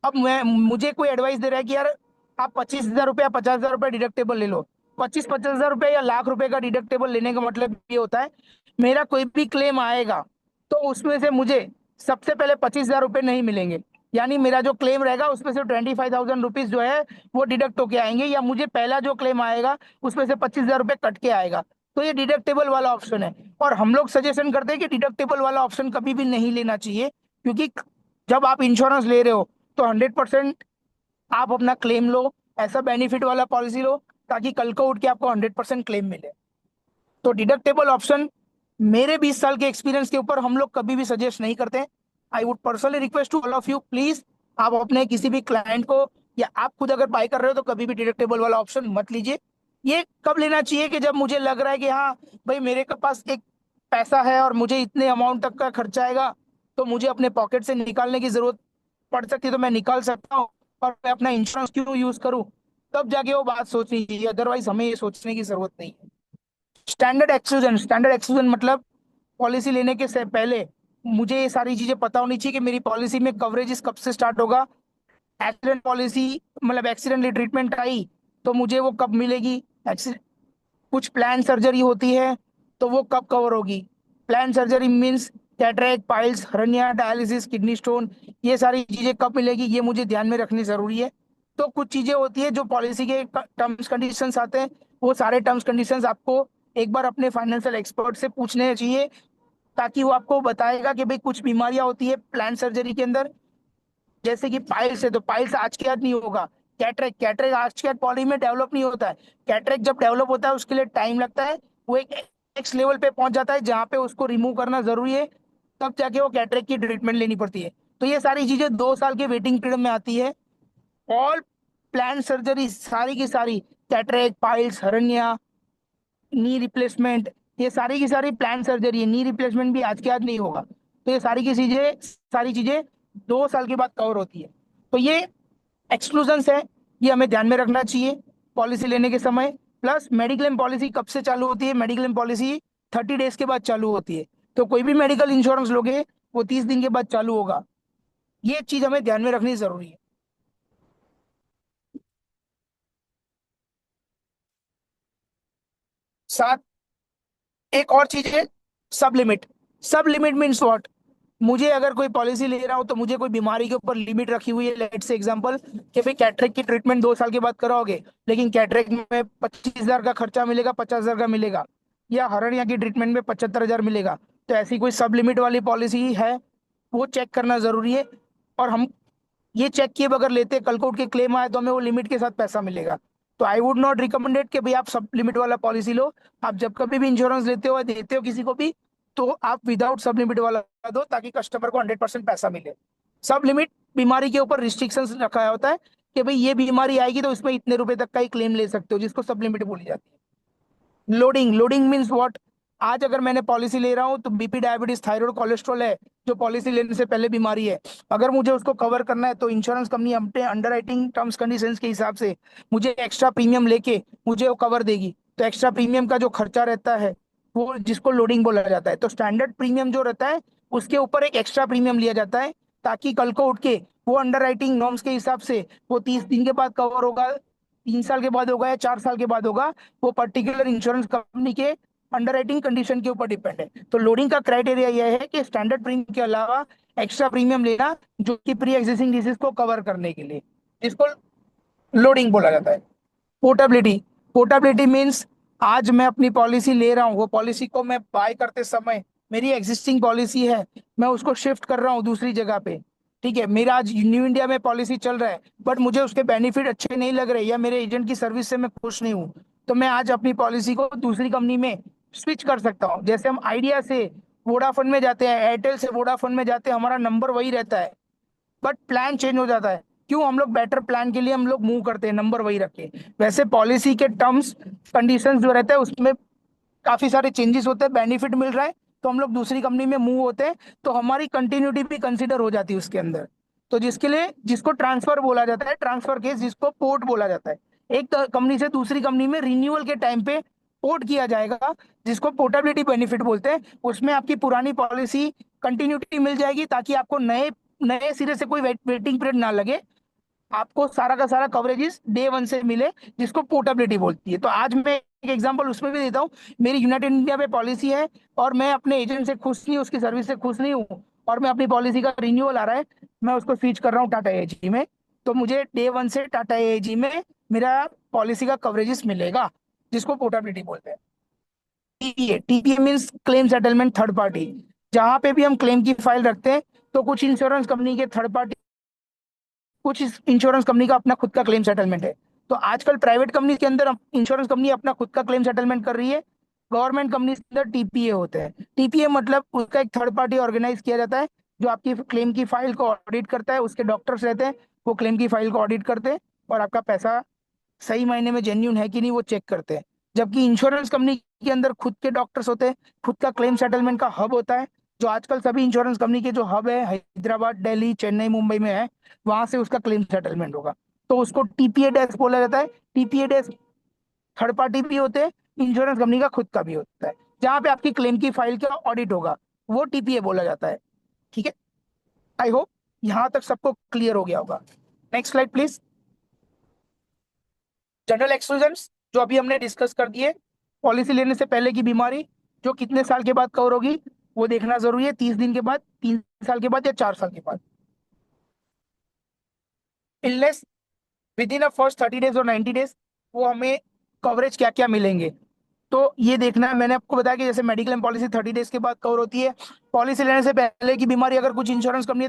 Speaker 2: अब मैं मुझे कोई एडवाइस दे रहा है कि यार आप 25 हजार रुपया 50 हजार रुपया डिडक्टेबल ले लो, ₹25,000 या ₹1,00,000 का डिडक्टेबल लेने का मतलब ये होता है, मेरा कोई भी क्लेम आएगा तो उसमें से मुझे सबसे पहले ₹25,000 नहीं मिलेंगे। यानी मेरा जो क्लेम रहेगा उसमें से ₹25,000 जो है वो डिडक्ट होके आएंगे, या मुझे पहला जो क्लेम आएगा उसमें से ₹25,000 कट के आएगा। तो ये डिडक्टेबल वाला ऑप्शन है। और हम लोग सजेशन करते हैं कि डिडक्टेबल वाला ऑप्शन कभी भी नहीं लेना चाहिए, क्योंकि जब आप इंश्योरेंस ले रहे हो तो 100% आप अपना क्लेम लो, ऐसा बेनिफिट वाला पॉलिसी लो ताकि कल को उठ के आपको 100% क्लेम मिले। तो डिडक्टेबल ऑप्शन मेरे 20 साल के एक्सपीरियंस के ऊपर हम लोग कभी भी सजेस्ट नहीं करते। I would personally request to all of you, please आप अपने किसी भी क्लाइंट को या आप खुद अगर बाय कर रहे हो तो कभी भी डिडक्टेबल वाला ऑप्शन मत लीजिए। ये कब लेना चाहिए कि जब मुझे लग रहा है कि हाँ भाई मेरे के पास एक पैसा है और मुझे इतने अमाउंट तक का खर्चा आएगा, तो मुझे अपने पॉकेट से निकालने की जरूरत पड़ सकती है, तो मैं निकाल सकता हूँ और मैं अपना इंश्योरेंस क्यों यूज करूँ, तब जाके वो बात सोचनी चाहिए। अदरवाइज हमें ये सोचने की जरूरत नहीं है। स्टैंडर्ड एक्सक्लूजन मतलब पॉलिसी लेने के से पहले मुझे ये सारी चीजें पता होनी चाहिए कि मेरी पॉलिसी में कवरेज कब से स्टार्ट होगा। एक्सीडेंट पॉलिसी मतलब एक्सीडेंटली ट्रीटमेंट आई तो मुझे वो कब मिलेगी। कुछ प्लान सर्जरी होती है तो वो कब कवर होगी। Plan surgery means cataract, piles, hernia, dialysis, kidney stone, ये सारी चीजें कब मिलेगी ये मुझे ध्यान में रखनी जरूरी है। तो कुछ चीजें होती है जो पॉलिसी के टर्म्स कंडीशंस आते हैं, वो सारे टर्म्स कंडीशंस आपको एक बार अपने फाइनेंशियल एक्सपर्ट से पूछने चाहिए, ताकि वो आपको बताएगा कि भाई कुछ बीमारियां होती है प्लान सर्जरी के अंदर, जैसे कि पाइल्स है तो पाइल्स आज के आज नहीं होगा। कैटरेक्ट कैटरेक्ट आज के आज बॉडी में डेवलप नहीं होता है। कैटरेक्ट जब डेवलप होता है उसके लिए टाइम लगता है, वो एक नेक्स्ट लेवल पे पहुंच जाता है जहाँ पे उसको रिमूव करना जरूरी है, तब जाके वो कैटरेक्ट की ट्रीटमेंट लेनी पड़ती है। तो ये सारी चीजें 2 साल के वेटिंग पीरियड में आती है। ऑल प्लान सर्जरी सारी की सारी, cataract, piles, hernia, knee replacement, ये सारी की सारी प्लान सर्जरी है। नी रिप्लेसमेंट भी आज के आज नहीं होगा। तो ये सारी चीजें 2 साल के बाद कवर होती है। तो ये एक्सक्लूजन्स है, ये हमें ध्यान में रखना चाहिए पॉलिसी लेने के समय। प्लस मेडिक्लेम पॉलिसी कब से चालू होती है? मेडिक्लेम पॉलिसी 30 डेज के बाद चालू होती है। तो कोई भी मेडिकल इंश्योरेंस लोगे वो 30 दिन के बाद चालू होगा। ये चीज हमें ध्यान में रखनी जरूरी है। साथ एक और चीज है, सब लिमिट। सब लिमिट मीन्स व्हाट? मुझे अगर कोई पॉलिसी ले रहा हूं तो मुझे कोई बीमारी के ऊपर लिमिट रखी हुई है, लेट से एग्जांपल कि भाई कैटरेक्ट की ट्रीटमेंट 2 साल के बाद कराओगे, लेकिन कैटरेक्ट में 25,000 का खर्चा मिलेगा, 50,000 का मिलेगा, या हर्निया की ट्रीटमेंट में 75,000 मिलेगा। तो ऐसी कोई सब लिमिट वाली पॉलिसी है, वो चेक करना जरूरी है। और हम ये चेक किए बगैर लेते, कल को उठ के क्लेम आए तो हमें वो लिमिट के साथ पैसा मिलेगा। तो आई वुड नॉट रिकमेंडेड कि भाई आप सब लिमिट वाला पॉलिसी लो। आप जब कभी भी इंश्योरेंस लेते हो या देते हो किसी को भी, तो आप विदाउट सब लिमिट वाला दो, ताकि कस्टमर को 100% पैसा मिले। सब लिमिट बीमारी के ऊपर रिस्ट्रिक्शंस रखा होता है कि भाई ये बीमारी आएगी तो इसमें इतने रुपए तक का ही क्लेम ले सकते हो, जिसको सब लिमिट बोली जाती है। Loading loading means what? आज अगर मैंने पॉलिसी ले रहा हूं तो बीपी, डायबिटीज, थायराइड, कोलेस्ट्रॉल है जो पॉलिसी लेने से पहले बीमारी है, अगर मुझे उसको कवर करना है तो इंश्योरेंस कंपनी अपने अंडरराइटिंग टर्म्स कंडीशंस के हिसाब से मुझे एक्स्ट्रा प्रीमियम लेके मुझे वो कवर देगी। तो एक्स्ट्रा प्रीमियम का जो खर्चा रहता है वो जिसको लोडिंग बोला जाता है। तो स्टैंडर्ड प्रीमियम जो रहता है उसके ऊपर एक एक्स्ट्रा प्रीमियम लिया जाता है, ताकि कल को उठ के वो अंडरराइटिंग नॉर्म्स के हिसाब से वो 30 दिन के बाद कवर होगा, 3 साल के बाद होगा या 4 साल के बाद होगा, वो पर्टिकुलर इंश्योरेंस कंपनी के अंडरराइटिंग कंडीशन के ऊपर डिपेंड है। तो लोडिंग का क्राइटेरिया यह है कि स्टैंडर्ड प्रीमियम के अलावा एक्स्ट्रा प्रीमियम लेना, जो कि प्री एग्जिस्टिंग डिजीज को कवर करने के लिए, इसको लोडिंग बोला जाता है। पोर्टेबिलिटी पोर्टेबिलिटी मीन्स आज मैं अपनी पॉलिसी ले रहा हूँ, वो पॉलिसी को मैं बाय करते समय मेरी एग्जिस्टिंग पॉलिसी है, मैं उसको शिफ्ट कर रहा हूँ दूसरी जगह पे। ठीक है, मेरा आज न्यू इंडिया में पॉलिसी चल रहा है बट मुझे उसके बेनिफिट अच्छे नहीं लग रहे, या मेरे एजेंट की सर्विस से मैं खुश नहीं हूँ, तो मैं आज अपनी पॉलिसी को दूसरी कंपनी में स्विच कर सकता हूँ। जैसे हम आइडिया से वोडाफोन में जाते हैं, एयरटेल से वोडाफोन में जाते हैं, हमारा नंबर वही रहता है बट प्लान चेंज हो जाता है। क्यों? हम लोग बेटर प्लान के लिए हम लोग मूव करते हैं, नंबर वही रख के। वैसे पॉलिसी के टर्म्स कंडीशंस जो रहते हैं उसमें काफी सारे चेंजेस होते हैं, बेनिफिट मिल रहा है तो हम लोग दूसरी कंपनी में मूव होते हैं, तो हमारी कंटिन्यूटी भी कंसीडर हो जाती है उसके अंदर। तो जिसके लिए जिसको ट्रांसफर बोला जाता है, ट्रांसफर केस जिसको पोर्ट बोला जाता है, एक कंपनी से दूसरी कंपनी में रिन्यूअल के टाइम पे पोर्ट किया जाएगा, जिसको पोर्टेबिलिटी बेनिफिट बोलते हैं। उसमें आपकी पुरानी पॉलिसी कंटिन्यूटी मिल जाएगी, ताकि आपको नए नए सिरे से कोई वेटिंग पीरियड ना लगे। आपको सारा का सारा कवरेजेस डे वन से मिले, जिसको पोर्टेबिलिटी बोलती है। तो आज मैं एक एग्जांपल उसमें भी देता हूँ। मेरी यूनाइटेड इंडिया पे पॉलिसी है और मैं अपने एजेंट से खुश नहीं हूँ, उसकी सर्विस से खुश नहीं हूँ, और मैं अपनी पॉलिसी का रिन्यूअल आ रहा है, मैं उसको स्विच कर रहा हूँ टाटा एजी में। तो मुझे डे वन से टाटा एजी में मेरा पॉलिसी का कवरेजेस मिलेगा, जिसको पोर्टेबिलिटी बोलते हैं। TPA, TPA means claim settlement third party. जहां पे भी हम क्लेम की फाइल रखते हैं, तो कुछ इंश्योरेंस कंपनी के थर्ड पार्टी, कुछ इंश्योरेंस कंपनी का अपना खुद का क्लेम सेटलमेंट है। तो आजकल प्राइवेट कंपनी के अंदर इंश्योरेंस कंपनी अपना खुद का क्लेम सेटलमेंट कर रही है। गवर्नमेंट कंपनी के अंदर टीपीए होते हैं। टीपीए मतलब उसका एक थर्ड पार्टी ऑर्गेनाइज किया जाता है, जो आपकी क्लेम की फाइल को ऑडिट करता है। उसके डॉक्टर्स रहते हैं, वो क्लेम की फाइल को ऑडिट करते हैं और आपका पैसा सही मायने में जेन्यून है कि नहीं वो चेक करते हैं। जबकि इंश्योरेंस कंपनी के अंदर खुद के डॉक्टर्स होते हैं, खुद का क्लेम सेटलमेंट का हब होता है। जो आजकल सभी इंश्योरेंस कंपनी के जो हब है हैदराबाद, दिल्ली, चेन्नई, मुंबई में है, वहां से उसका क्लेम सेटलमेंट होगा। तो उसको टीपीए डेस्क बोला जाता है। टीपीए डेस्क थर्ड पार्टी भी होते हैं, इंश्योरेंस कंपनी का खुद का भी होता है। जहां पे आपकी क्लेम की फाइल का ऑडिट होगा, वो टीपीए बोला जाता है। ठीक है, आई होप यहां तक सबको क्लियर हो गया होगा। Next slide please. General exclusions जो अभी हमने डिस्कस कर दिए। पॉलिसी लेने से पहले की बीमारी जो कितने साल के बाद कवर होगी, वो देखना जरूरी है। 30 दिन के बाद, 3 साल के बाद, या 4 साल के बाद। Illness with in a first 30 days और 90 डेज, वो हमें कवरेज क्या क्या मिलेंगे। तो ये देखना है। मैंने आपको बताया कि जैसे मेडिक्लेम पॉलिसी 30 डेज के बाद कवर होती है। पॉलिसी लेने से पहले की बीमारी अगर कुछ इंश्योरेंस कंपनी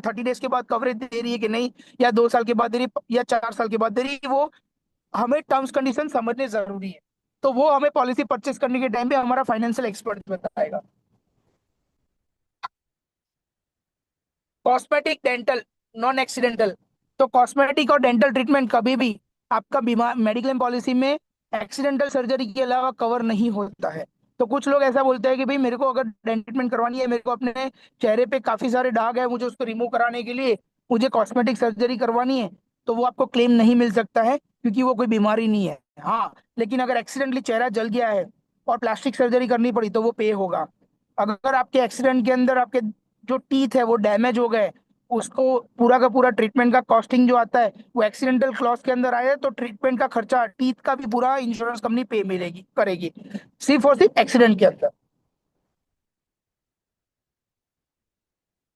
Speaker 2: 30 डेज के बाद कवरेज दे रही है कि नहीं, या 2 साल के बाद दे रही है, या 4 साल के बाद दे रही है, वो हमें टर्म्स कंडीशन समझने जरूरी है। तो वो हमें पॉलिसी परचेस करने के टाइम पे हमारा फाइनेंशियल एक्सपर्ट बताएगा। Cosmetic, dental, non accidental. तो कॉस्मेटिक और डेंटल ट्रीटमेंट कभी भी आपका बीमा मेडिक्लेम पॉलिसी में एक्सीडेंटल सर्जरी के अलावा कवर नहीं होता है। तो कुछ लोग ऐसा बोलते हैं कि भाई मेरे को अगर डेंटल ट्रीटमेंट करवानी है, मेरे को अपने चेहरे पे काफी सारे दाग है, मुझे उसको रिमूव कराने के लिए मुझे कॉस्मेटिक सर्जरी करवानी है, तो वो आपको क्लेम नहीं मिल सकता है, क्योंकि वो कोई बीमारी नहीं है। हाँ, लेकिन अगर एक्सीडेंटली चेहरा जल गया है और प्लास्टिक सर्जरी करनी पड़ी, तो वो पे होगा। अगर आपके एक्सीडेंट के अंदर आपके जो टीथ है वो डैमेज हो गए, उसको पूरा का पूरा ट्रीटमेंट का कॉस्टिंग जो आता है वो एक्सीडेंटल क्लॉज के अंदर आया है, तो ट्रीटमेंट का खर्चा टीथ का भी पूरा इंश्योरेंस कंपनी पे मिलेगी करेगी, सिर्फ और सिर्फ एक्सीडेंट के अंदर।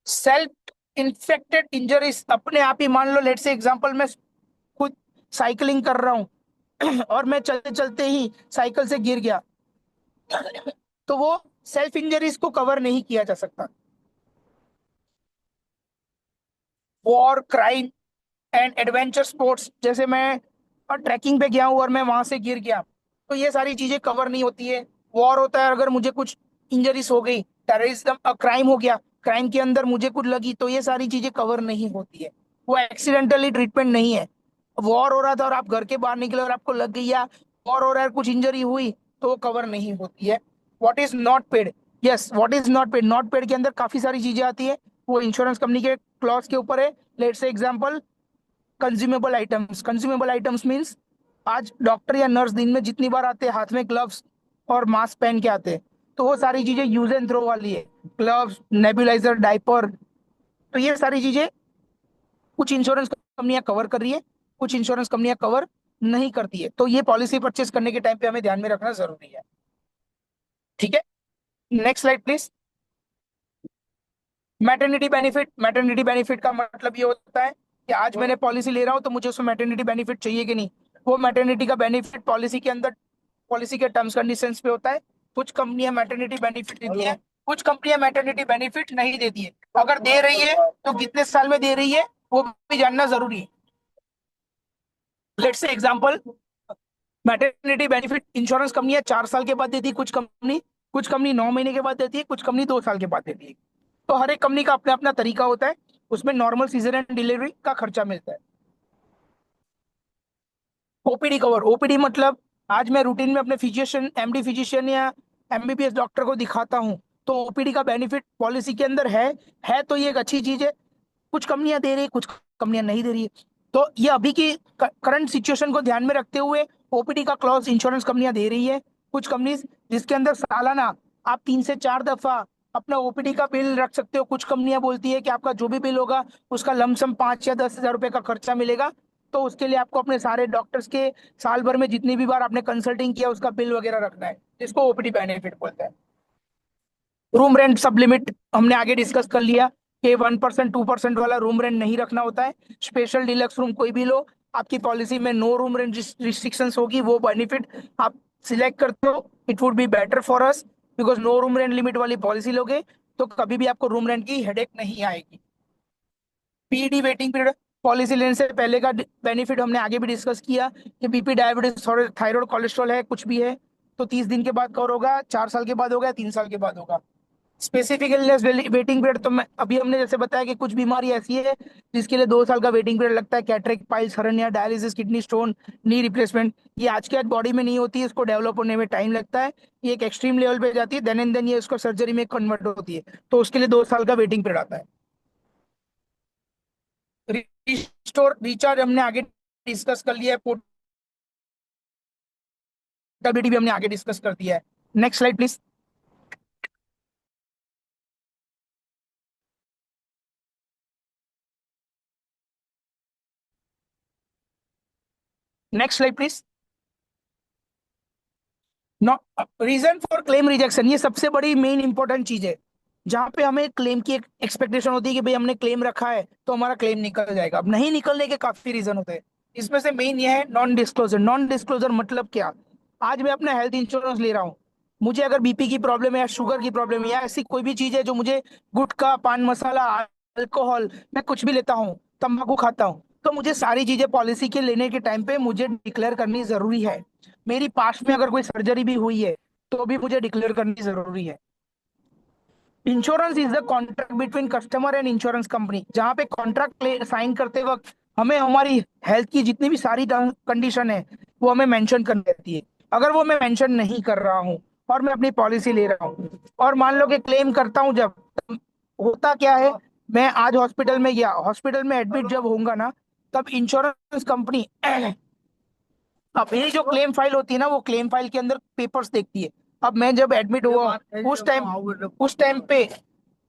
Speaker 2: सेल्फ इन्फेक्टेड इंजरीज, अपने आप ही मान लो, लेट से एग्जांपल, मैं खुद साइकिलिंग कर रहा हूँ और मैं चलते चलते ही साइकिल से गिर गया, तो वो सेल्फ इंजरीज को कवर नहीं किया जा सकता। War, crime and adventure sports, जैसे मैं ट्रैकिंग पे गया हूँ और मैं वहां से गिर गया, तो ये सारी चीजें कवर नहीं होती है। वॉर होता है, अगर मुझे कुछ इंजरीज हो गई, टेररिज्म क्राइम हो गया, क्राइम के अंदर मुझे कुछ लगी, तो ये सारी चीजें कवर नहीं होती है। वो एक्सीडेंटली ट्रीटमेंट नहीं है। वॉर हो रहा था और आप घर के बाहर निकले और आपको लग गई, या वॉर हो रहा है कुछ इंजरी हुई, तो वो कवर नहीं होती है। What is not paid, yes, what is not paid, not paid के अंदर काफी सारी चीजें आती है, वो इंश्योरेंस कंपनी के क्लॉज के ऊपर है। लेट से example, consumable items. Consumable items means आज डॉक्टर या नर्स दिन में जितनी बार आते हैं, हाथ में ग्लव्स और मास्क पहन के आते हैं, तो वो सारी चीजें यूज एंड थ्रो वाली है। ग्लव्स, नेबुलाइजर, डायपर, तो ये सारी चीजें कुछ इंश्योरेंस कंपनियां कवर कर रही है, कुछ इंश्योरेंस कंपनियां कवर नहीं करती है। तो ये पॉलिसी परचेस करने के टाइम पे हमें ध्यान में रखना जरूरी है। ठीक है, next slide please. Maternity benefit. Maternity benefit का मतलब ये होता है कि आज मैंने पॉलिसी ले रहा हूं, तो मुझे उसमें मैटरनिटी बेनिफिट चाहिए कि नहीं। वो मैटरनिटी का बेनिफिट पॉलिसी के अंदर, पॉलिसी के टर्म्स कंडीशंस पे होता है। कुछ कंपनियां मैटरनिटी बेनिफिट देती है, कुछ कंपनियां मैटरनिटी बेनिफिट नहीं देती है। अगर दे रही है तो कितने साल में दे रही है, वो भी जानना जरूरी है। Let's say example, maternity benefit insurance कंपनियां 4 साल के बाद देती है, कुछ कंपनी 9 महीने के बाद देती है, कुछ कंपनी 2 साल के बाद देती है। तो हर एक कंपनी का अपना अपना तरीका होता है, उसमें नॉर्मल सीजर एंड डिलीवरी का खर्चा मिलता है। ओपीडी कवर, ओपीडी मतलब आज मैं रूटीन में अपने फिजिशियन, एमडी फिजिशियन या एमबीबीएस डॉक्टर को दिखाता हूं, तो ओपीडी का बेनिफिट पॉलिसी के अंदर है तो ये एक अच्छी चीज है। कुछ कंपनियां दे रही है, कुछ कंपनियां नहीं दे रही है। तो ये अभी की करंट सिचुएशन को ध्यान में रखते हुए ओपीडी का क्लॉज इंश्योरेंस कंपनियां दे रही है। कुछ कंपनीज जिसके अंदर सालाना आप 3 से 4 दफा अपना ओपीडी का बिल रख सकते हो। कुछ कंपनियां बोलती है कि आपका जो भी बिल होगा उसका लमसम 5 या 10 हज़ार रुपए का खर्चा मिलेगा। तो उसके लिए आपको अपने सारे डॉक्टर्स के साल भर में जितनी भी बार आपने कंसल्टिंग किया उसका बिल वगैरह रखना है, जिसको ओपीडी बेनिफिट बोलते हैं। रूम रेंट सब लिमिट हमने आगे डिस्कस कर लिया कि 1% 2% वाला रूम रेंट नहीं रखना होता है। स्पेशल डिलक्स रूम कोई भी लो, आपकी पॉलिसी में नो रूम रेंट रिस्ट्रिक्शंस होगी, वो बेनिफिट आप सिलेक्ट करते हो। It would be better for us, because no room rent limit वाली पॉलिसी लोगे तो कभी भी आपको रूम रेंट की हेडेक नहीं आएगी। पीडी वेटिंग पीरियड, पॉलिसी लेने से पहले का बेनिफिट हमने आगे भी डिस्कस किया कि बीपी, डायबिटीज, थायराइड, कोलेस्ट्रॉल है, कुछ भी है तो 30 दिन के बाद कवर होगा, 4 साल के बाद होगा, 3 साल के बाद होगा। स्पेसिफिक इलनेस वेटिंग पीरियड तो मैं अभी हमने जैसे बताया कि कुछ बीमारी ऐसी है जिसके लिए 2 साल का वेटिंग पीरियड लगता है। Cataract, piles, hernia, dialysis, kidney stone, knee replacement, ये आज के आज बॉडी में नहीं होती है, इसको डेवलप होने में टाइम लगता है। ये एक एक्सट्रीम लेवल पे जाती है, देन एंड देन ये इसको सर्जरी में कन्वर्ट होती है, तो उसके लिए 2 साल का वेटिंग पीरियड आता है। रिस्टोर रिचार्ज हमने आगे डिस्कस कर लिया है, पोर्टेबिलिटी भी हमने आगे डिस्कस कर दिया है। Next slide please. Next slide please. No, reason for claim rejection, ये सबसे बड़ी मेन इंपॉर्टेंट चीज है जहां पे हमें क्लेम की एक एक्सपेक्टेशन होती है कि भाई हमने क्लेम रखा है तो हमारा क्लेम निकल जाएगा। अब नहीं निकलने के काफी रीजन होते हैं, इसमें से मेन ये है नॉन डिस्क्लोजर। नॉन डिस्क्लोजर मतलब क्या? आज मैं अपना हेल्थ इंश्योरेंस ले रहा हूँ, मुझे अगर बीपी की प्रॉब्लम है या शुगर की प्रॉब्लम है या ऐसी कोई भी चीज है जो मुझे, गुटखा, पान मसाला, अल्कोहल, मैं कुछ भी लेता हूँ, तंबाकू खाता हूँ, तो मुझे सारी चीजें पॉलिसी के लेने के टाइम पे मुझे डिक्लेयर करनी जरूरी है। मेरी पास्ट में अगर कोई सर्जरी भी हुई है तो भी मुझे डिक्लेयर करनी जरूरी है। Insurance is the contract between customer and insurance company, जहां पे कॉन्ट्रैक्ट साइन करते वक्त हमें हमारी हेल्थ की जितनी भी सारी कंडीशन है वो हमें मेंशन करनी रहती है। अगर वो मैं मेंशन नहीं कर रहा हूँ और मैं अपनी पॉलिसी ले रहा हूँ और मान लो कि क्लेम करता हूँ, जब होता क्या है, मैं आज हॉस्पिटल में गया, हॉस्पिटल में एडमिट जब होऊंगा ना, तब इंश्योरेंस कंपनी अब मेरी जो क्लेम फाइल होती है ना, वो क्लेम फाइल के अंदर पेपर्स देखती है। अब मैं जब एडमिट हुआ उस टाइम पे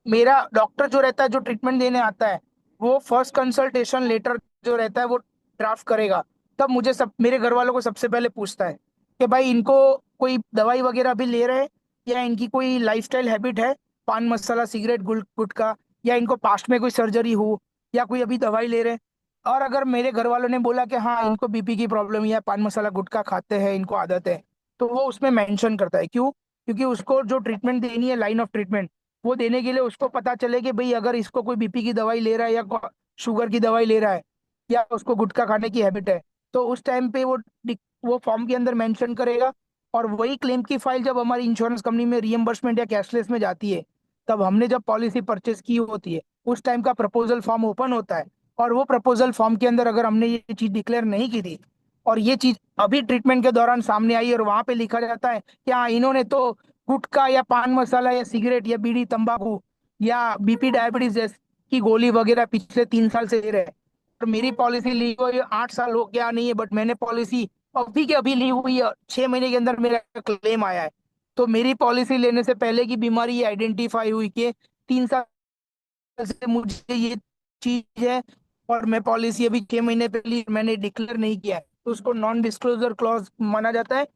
Speaker 2: मेरा डॉक्टर जो रहता है, जो ट्रीटमेंट देने आता है, वो फर्स्ट कंसल्टेशन लेटर जो रहता है वो ड्राफ्ट करेगा। तब मुझे सब, मेरे घर वालों को सबसे पहले पूछता है कि भाई इनको कोई दवाई वगैरह भी ले रहे हैं या इनकी कोई लाइफस्टाइल हैबिट है, पान मसाला, सिगरेट, गुटखा, या इनको पास्ट में कोई सर्जरी हो या कोई अभी दवाई ले रहे हैं। और अगर मेरे घर वालों ने बोला कि हाँ इनको बीपी की प्रॉब्लम या पान मसाला गुटखा खाते हैं, इनको आदत है, तो वो उसमें मेंशन करता है। क्यों? क्योंकि उसको जो ट्रीटमेंट देनी है, लाइन ऑफ ट्रीटमेंट, वो देने के लिए उसको पता चले कि भाई अगर इसको कोई बीपी की दवाई ले रहा है या शुगर की दवाई ले रहा है या उसको गुटखा खाने की हैबिट है, तो उस टाइम पे वो फॉर्म के अंदर मेंशन करेगा। और वही क्लेम की फाइल जब हमारी इंश्योरेंस कंपनी में रीएम्बर्समेंट या कैशलेस में जाती है, तब हमने जब पॉलिसी परचेज की होती है उस टाइम का प्रपोजल फॉर्म ओपन होता है। और वो प्रपोजल फॉर्म के अंदर अगर हमने ये चीज डिक्लेयर नहीं की थी और ये चीज अभी ट्रीटमेंट के दौरान सामने आई और वहां पे लिखा जाता है कि हाँ इन्होंने तो गुटखा या पान मसाला या सिगरेट या बीड़ी, तंबाकू या बीपी, डायबिटीज जैसी की गोली वगैरह पिछले 3 साल से ले रहे हैं, तो मेरी पॉलिसी ली हुई 8 साल हो गया नहीं है, बट मैंने पॉलिसी अभी के अभी ली हुई है, 6 महीने के अंदर मेरा क्लेम आया है, तो मेरी पॉलिसी लेने से पहले की बीमारी आइडेंटिफाई हुई कि 3 साल से मुझे ये चीज है और मैं पॉलिसी अभी 6 महीने पहले मैंने डिक्लेयर नहीं किया है, तो उसको नॉन डिस्क्लोजर क्लॉज माना जाता है।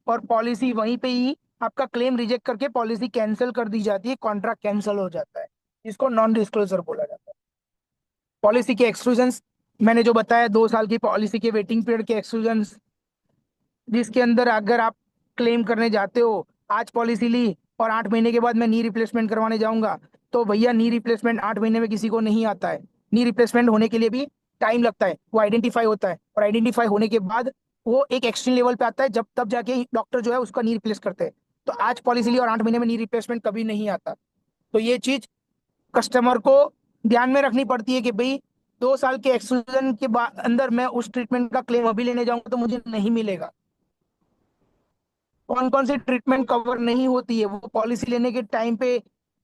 Speaker 2: और पॉलिसी वहीं पे ही आपका क्लेम रिजेक्ट करके पॉलिसी कैंसिल कर दी जाती है, कॉन्ट्रैक्ट कैंसिल हो जाता है, इसको नॉन डिस्क्लोजर बोला जाता है। पॉलिसी के एक्सक्लूजन्स मैंने जो बताया, 2 साल की पॉलिसी के वेटिंग पीरियड के एक्सक्लूजन्स, जिसके अंदर अगर आप क्लेम करने जाते हो, आज पॉलिसी ली और 8 महीने के बाद मैं नी रिप्लेसमेंट करवाने जाऊंगा, तो भैया नी रिप्लेसमेंट 8 महीने में किसी को नहीं आता है। नी रिप्लेसमेंट होने के लिए भी टाइम लगता है, वो आइडेंटिफाई होता है और आइडेंटिफाई होने के बाद वो एक एक्सट्रीम लेवल पे आता है, जब तब जाके डॉक्टर जो है उसका नी रिप्लेस करते हैं। तो आज पॉलिसी ली और 8 महीने में नी रिप्लेसमेंट कभी नहीं आता। तो ये चीज कस्टमर को ध्यान में रखनी पड़ती है कि भाई 2 साल के एक्सक्लूजन के बाद अंदर मैं उस ट्रीटमेंट का क्लेम अभी लेने जाऊंगा तो मुझे नहीं मिलेगा। कौन कौन सी ट्रीटमेंट कवर नहीं होती है वो पॉलिसी लेने के टाइम पे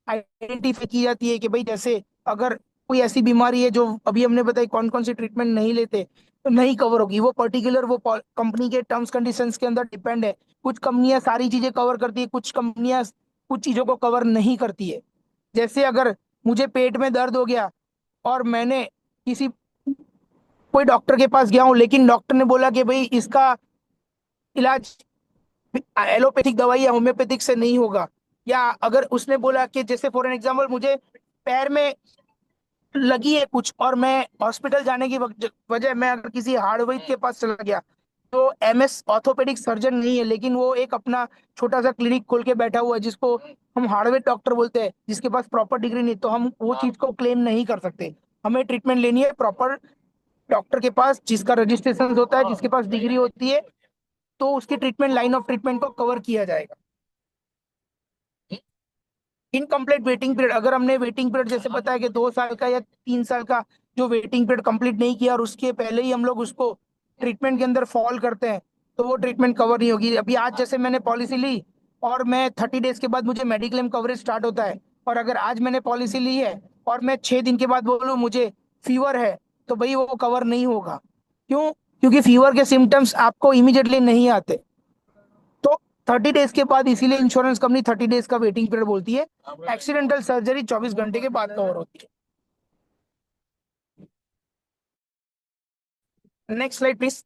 Speaker 2: आइडेंटिफाई की जाती है कि भाई जैसे अगर कोई ऐसी बीमारी है जो अभी हमने बताई, कौन कौन सी ट्रीटमेंट नहीं लेते तो नहीं कवर होगी, वो पर्टिकुलर वो कंपनी के टर्म्स कंडीशंस के अंदर डिपेंड है। कुछ कंपनियां सारी चीजें कवर करती है, कुछ कंपनियां कुछ चीजों को कवर नहीं करती है। जैसे अगर मुझे पेट में दर्द हो गया और मैंने किसी कोई डॉक्टर के पास गया हूँ, लेकिन डॉक्टर ने बोला कि भाई इसका इलाज एलोपैथिक दवाई या होम्योपैथिक से नहीं होगा, या अगर उसने बोला कि जैसे फॉर एन एग्जांपल मुझे पैर में लगी है कुछ और मैं हॉस्पिटल जाने की वजह मैं अगर किसी हार्डवेयर के पास चला गया, तो एमएस ऑर्थोपेडिक सर्जन नहीं है, लेकिन वो एक अपना छोटा सा क्लिनिक खोल के बैठा हुआ है जिसको हम हार्डवेयर डॉक्टर बोलते हैं, जिसके पास प्रॉपर डिग्री नहीं, तो हम वो चीज को क्लेम नहीं कर सकते। हमें ट्रीटमेंट लेनी है प्रॉपर डॉक्टर के पास जिसका रजिस्ट्रेशन होता है, जिसके पास डिग्री होती है, तो उसकी ट्रीटमेंट लाइन ऑफ ट्रीटमेंट को कवर किया जाएगा। इनकम्प्लीट वेटिंग पीरियड, अगर हमने वेटिंग पीरियड जैसे बताया कि 2 साल का या 3 साल का जो वेटिंग पीरियड कंप्लीट नहीं किया और उसके पहले ही हम लोग उसको ट्रीटमेंट के अंदर फॉल करते हैं, तो वो ट्रीटमेंट कवर नहीं होगी। अभी आज जैसे मैंने पॉलिसी ली और मैं 30 डेज के बाद मुझे मेडिक्लेम कवरेज स्टार्ट होता है, और अगर आज मैंने पॉलिसी ली है और मैं 6 दिन के बाद बोलूँ मुझे फीवर है, तो भाई वो कवर नहीं होगा। क्यों? क्योंकि फीवर के सिम्टम्स आपको इमीडिएटली नहीं आते। तो 30 डेज के बाद इसीलिए इंश्योरेंस कंपनी 30 डेज का वेटिंग पीरियड बोलती है। एक्सीडेंटल सर्जरी 24 घंटे के बाद कवर होती है। Next slide please.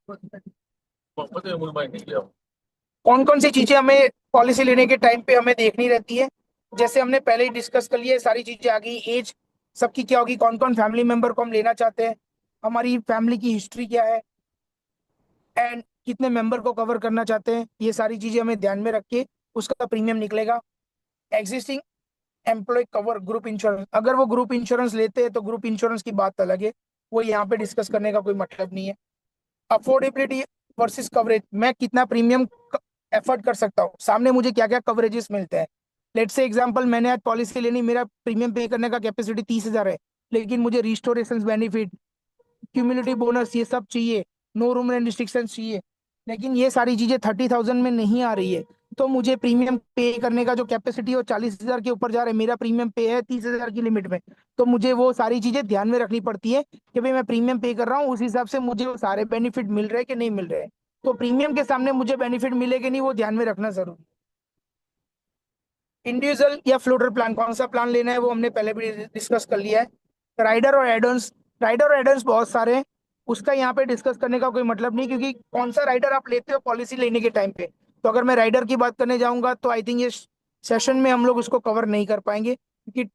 Speaker 2: कौन कौन सी चीजें हमें पॉलिसी लेने के टाइम पे हमें देखनी रहती है, जैसे हमने पहले ही डिस्कस कर लिया, सारी चीजें आ गई। एज सबकी क्या होगी, कौन कौन फैमिली मेंबर को हम लेना चाहते हैं, हमारी फैमिली की हिस्ट्री क्या है, एंड कितने मेंबर को कवर करना चाहते हैं, ये सारी चीजें हमें ध्यान में रख के उसका प्रीमियम निकलेगा। Existing employ cover group insurance, अगर वो ग्रुप इंश्योरेंस लेते हैं तो ग्रुप इंश्योरेंस की बात अलग है, वो यहाँ पे डिस्कस करने का कोई मतलब नहीं है। अफोर्डेबिलिटी वर्सेस कवरेज, मैं कितना प्रीमियम एफर्ट कर सकता हूँ, सामने मुझे क्या क्या कवरेजेस मिलते हैं। लेट्स से एग्जांपल, मैंने आज पॉलिसी लेनी, मेरा प्रीमियम पे करने का कैपेसिटी 30,000 है, लेकिन मुझे रिस्टोरेशन बेनिफिट, क्यूमुलेटिव बोनस, ये सब चाहिए, नो रूम रेंट रिस्ट्रिक्शन चाहिए, लेकिन ये सारी चीजें 30,000 में नहीं आ रही है, तो मुझे प्रीमियम पे करने का जो कैपेसिटी है वो 40,000 के ऊपर जा रहा है, मेरा प्रीमियम पे है 30,000 की लिमिट में, तो मुझे वो सारी चीजें ध्यान में रखनी पड़ती है कि भाई मैं प्रीमियम पे कर रहा हूँ उस हिसाब से मुझे वो सारे बेनिफिट मिल रहे हैं कि नहीं मिल रहे हैं, तो प्रीमियम के सामने मुझे बेनिफिट मिलेगा नहीं, वो ध्यान में रखना जरूरी। इंडिविजुअल या फ्लोटर प्लान, कौन सा प्लान लेना है वो हमने पहले भी डिस्कस कर लिया है। राइडर और एडॉन्स, राइडर और एडॉन्स बहुत सारे हैं, उसका यहाँ पे डिस्कस करने का कोई मतलब नहीं, क्योंकि कौन सा राइडर आप लेते हो पॉलिसी लेने के टाइम पे, तो अगर मैं राइडर की बात करने जाऊंगा तो आई थिंक ये सेशन में हम लोग उसको कवर नहीं कर पाएंगे, क्योंकि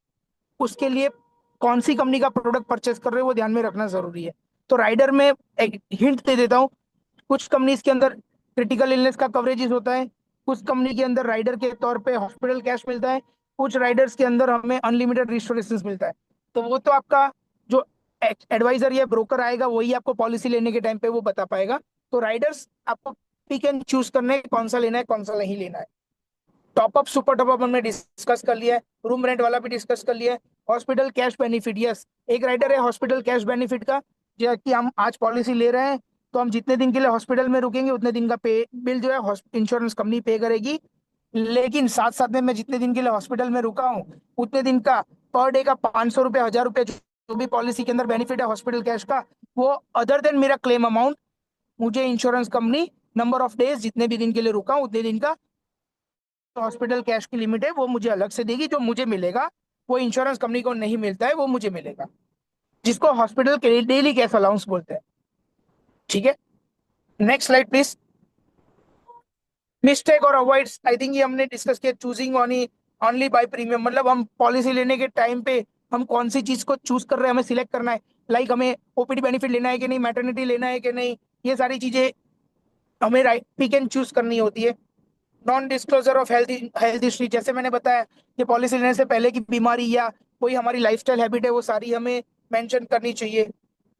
Speaker 2: उसके लिए कौन सी कंपनी का प्रोडक्ट परचेस कर रहे हो वो ध्यान में रखना जरूरी है। तो राइडर में एक हिंट दे देता हूँ, कुछ कंपनीज के अंदर क्रिटिकल इलनेस का कवरेजेस होता है, कुछ कंपनी के अंदर राइडर के तौर पे हॉस्पिटल कैश मिलता है, कुछ राइडर्स के अंदर हमें अनलिमिटेड रिस्टोरेशन मिलता है, तो वो तो आपका जो एडवाइजर या ब्रोकर आएगा वही आपको पॉलिसी लेने के टाइम पे वो बता पाएगा। तो राइडर्स आपको पिक एंड चूज करना है कौन सा लेना है कौन सा नहीं लेना है। टॉपअप सुपर टॉपअप हमने डिस्कस कर लिया है, रूम रेंट वाला भी डिस्कस कर लिया है। हॉस्पिटल कैश बेनिफिट, यस, एक राइडर है हॉस्पिटल कैश बेनिफिट का, जो कि हम आज पॉलिसी ले रहे हैं, तो हम जितने दिन के लिए हॉस्पिटल में रुकेंगे उतने दिन का पे बिल जो है इंश्योरेंस कंपनी पे करेगी, लेकिन साथ साथ में मैं जितने दिन के लिए हॉस्पिटल में रुका हूँ उतने दिन का पर डे का 500 रुपये 1,000 रुपये जो भी पॉलिसी के अंदर बेनिफिट है हॉस्पिटल कैश का, वो अदर देन मेरा क्लेम अमाउंट, मुझे insurance company number of days जितने भी दिन के लिए रुका हूँ उतने दिन का हॉस्पिटल कैश की लिमिट है वो मुझे अलग से देगी, जो मुझे मिलेगा वो इंश्योरेंस कंपनी को नहीं मिलता है, वो मुझे मिलेगा, जिसको हॉस्पिटल के लिए डेली कैश अलाउंस बोलते हैं। ठीक है, नेक्स्ट स्लाइड प्लीज। मिस्टेक और अवॉइड्स, आई थिंक ये हमने डिस्कस किया। चूजिंग ओनली बाय प्रीमियम, मतलब हम पॉलिसी लेने के टाइम पे हम कौन सी चीज को चूज कर रहे हैं हमें सिलेक्ट करना है, लाइक हमें ओपीडी बेनिफिट लेना है कि नहीं, मैटरनिटी लेना है कि नहीं, ये सारी चीजें हमें राइट पिक एंड चूज करनी होती है। Non disclosure of health health history, जैसे मैंने बताया कि पॉलिसी लेने से पहले की बीमारी या कोई हमारी लाइफस्टाइल हैबिट है वो सारी हमें मेंशन करनी चाहिए।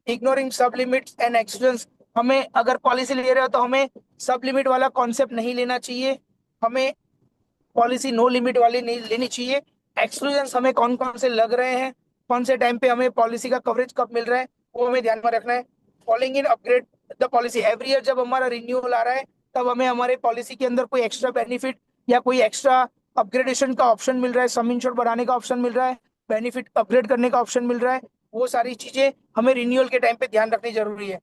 Speaker 2: इग्नोरिंग सब लिमिट्स एंड एक्सीडेंट्स, हमें अगर पॉलिसी ले रहे हो तो हमें सब लिमिट वाला कॉन्सेप्ट नहीं लेना चाहिए, हमें पॉलिसी नो लिमिट वाली नहीं लेनी चाहिए। एक्सक्लूजन हमें कौन कौन से लग रहे हैं, कौन से टाइम पे हमें पॉलिसी का कवरेज कब मिल रहा है वो हमें ध्यान में रखना है। Following in upgrade the policy, every year जब हमारा रिन्यूअल आ रहा है तब हमें हमारे पॉलिसी के अंदर कोई एक्स्ट्रा बेनिफिट या कोई एक्स्ट्रा अपग्रेडेशन का ऑप्शन मिल रहा है, सम इंश्योर बढ़ाने का ऑप्शन मिल रहा है, बेनिफिट अपग्रेड करने का ऑप्शन मिल रहा है, वो सारी चीजें हमें रिन्यूअल के टाइम पे ध्यान रखनी जरूरी है।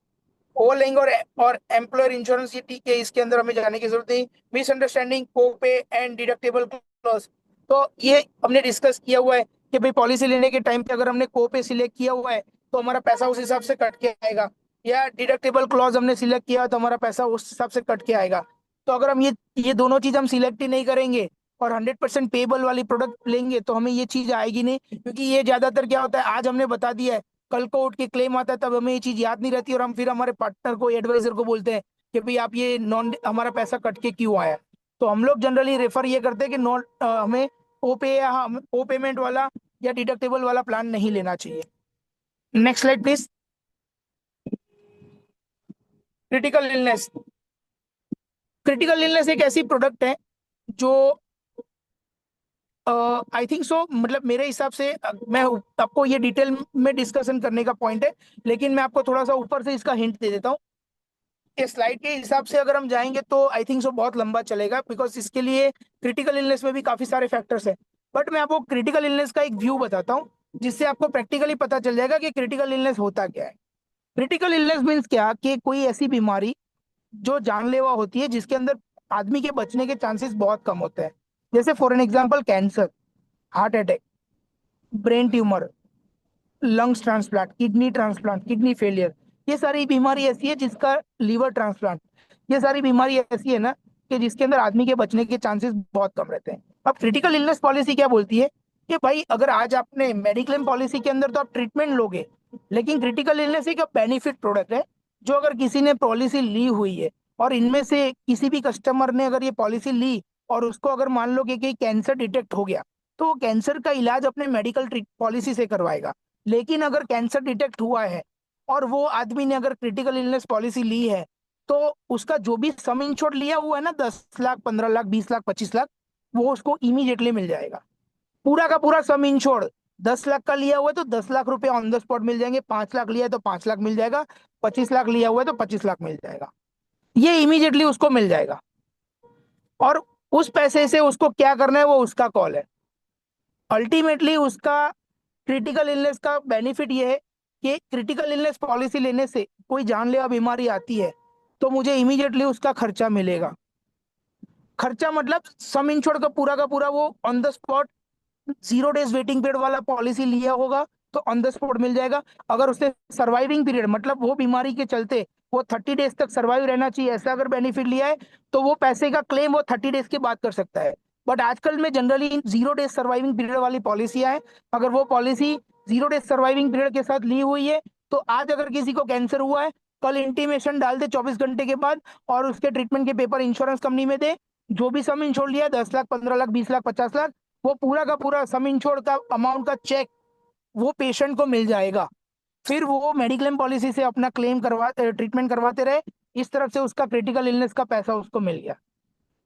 Speaker 2: ओवरलेइंग और एम्प्लॉयर इंश्योरेंस, ये ठीक है, इसके अंदर हमें जाने की जरूरत नहीं। मिसअंडरस्टैंडिंग को पे एंड डिडक्टेबल क्लॉज, तो ये हमने डिस्कस किया हुआ है कि भाई पॉलिसी लेने के टाइम पे अगर हमने को पे सिलेक्ट किया हुआ है तो हमारा पैसा उस हिसाब से कट के आएगा, या डिडक्टेबल क्लॉज हमने सिलेक्ट किया तो हमारा पैसा उस हिसाब से कट के आएगा। तो अगर हम ये दोनों चीज हम सिलेक्ट ही नहीं करेंगे और 100% पेबल वाली प्रोडक्ट लेंगे तो हमें ये चीज आएगी नहीं, क्योंकि ये ज्यादातर क्या होता है, आज हमने बता दिया है, कल को उठ के क्लेम आता है तब हमें ये चीज याद नहीं रहती और हम फिर हमारे पार्टनर को, एडवाइजर को बोलते हैं कि भाई आप ये नॉन हमारा पैसा कट के क्यों आया। तो हम लोग जनरली रेफर ये करते हैं कि नॉन हमें ओपे या ओ पेमेंट वाला या डिडक्टेबल वाला प्लान नहीं लेना चाहिए। Next slide please. Critical illness. Critical illness एक ऐसी प्रोडक्ट है जो आई थिंक सो, मतलब मेरे हिसाब से मैं आपको ये डिटेल में डिस्कशन करने का पॉइंट है, लेकिन मैं आपको थोड़ा सा ऊपर से इसका हिंट दे देता हूँ। इस स्लाइड के हिसाब से अगर हम जाएंगे तो आई थिंक सो बहुत लंबा चलेगा, बिकॉज इसके लिए क्रिटिकल इलनेस में भी काफी सारे फैक्टर्स हैं। बट मैं आपको क्रिटिकल इलनेस का एक व्यू बताता हूँ जिससे आपको प्रैक्टिकली पता चल जाएगा कि क्रिटिकल इलनेस होता क्या है। क्रिटिकल इलनेस मीन्स क्या, कि कोई ऐसी बीमारी जो जानलेवा होती है जिसके अंदर आदमी के बचने के चांसेस बहुत कम होते हैं। जैसे for an example cancer, heart attack, brain tumour, lungs transplant, kidney transplant, kidney failure, ये सारी बीमारी ऐसी है जिसका, लीवर ट्रांसप्लांट, ये सारी बीमारी ऐसी है ना कि जिसके अंदर आदमी के बचने के चांसेस बहुत कम रहते हैं। अब क्रिटिकल इलनेस पॉलिसी क्या बोलती है कि भाई अगर आज आपने मेडिक्लेम पॉलिसी के अंदर तो आप ट्रीटमेंट लोगे, लेकिन क्रिटिकल इलनेस एक बेनिफिट प्रोडक्ट है जो अगर किसी ने पॉलिसी ली हुई है और इनमें से किसी भी कस्टमर ने अगर ये पॉलिसी ली और उसको अगर मान लो कि कैंसर डिटेक्ट हो गया तो वो कैंसर का इलाज अपने मेडिकल पॉलिसी से करवाएगा। लेकिन अगर कैंसर डिटेक्ट हुआ है और वो आदमी ने अगर क्रिटिकल इलनेस पॉलिसी ली है तो उसका जो भी सम इंश्योर्ड लिया हुआ है ना, 10 लाख, 15 लाख, 20 लाख, 25 लाख, वो उसको इमीडिएटली मिल जाएगा। पूरा का पूरा सम इंश्योर्ड 10 लाख का लिया हुआ है तो 10 लाख रुपए ऑन द स्पॉट मिल जाएंगे, 5 लाख लिया है तो 5 लाख मिल जाएगा, 25 लाख लिया हुआ है तो 25 लाख मिल जाएगा, ये इमीडिएटली उसको मिल जाएगा। और उस पैसे से उसको क्या करना है वो उसका कॉल है। अल्टीमेटली उसका क्रिटिकल इलनेस का बेनिफिट ये है कि क्रिटिकल इलनेस पॉलिसी लेने से कोई जानलेवा बीमारी आती है तो मुझे इमीडिएटली उसका खर्चा मिलेगा। खर्चा मतलब सम इंश्योर्ड का पूरा वो on the spot, 0 days waiting period वाला पॉलिसी लिया होगा तो ऑन द स्पॉट मिल जाएगा। अगर उसने सर्वाइविंग पीरियड, मतलब वो बीमारी के चलते वो 30 डेज तक सर्वाइव रहना चाहिए, ऐसा अगर बेनिफिट लिया है तो वो पैसे का क्लेम वो 30 डेज के बाद कर सकता है। बट आजकल में जनरली 0 डेज सर्वाइविंग पीरियड वाली पॉलिसियां हैं। अगर वो पॉलिसी 0 डेज सर्वाइविंग पीरियड के साथ ली हुई है तो आज अगर किसी को कैंसर हुआ है, कल इंटीमेशन डाल दे 24 घंटे के बाद और उसके ट्रीटमेंट के पेपर इंश्योरेंस कंपनी में दे, जो भी सम इंश्योर लिया 10 लाख, 15 लाख, 20 लाख, 50 लाख, वो पूरा का पूरा सम इंश्योर्ड का अमाउंट का चेक वो पेशेंट को मिल जाएगा। फिर वो मेडिक्लेम पॉलिसी से अपना क्लेम करवा ट्रीटमेंट करवाते रहे, इस तरफ से उसका क्रिटिकल इलनेस का पैसा उसको मिल गया।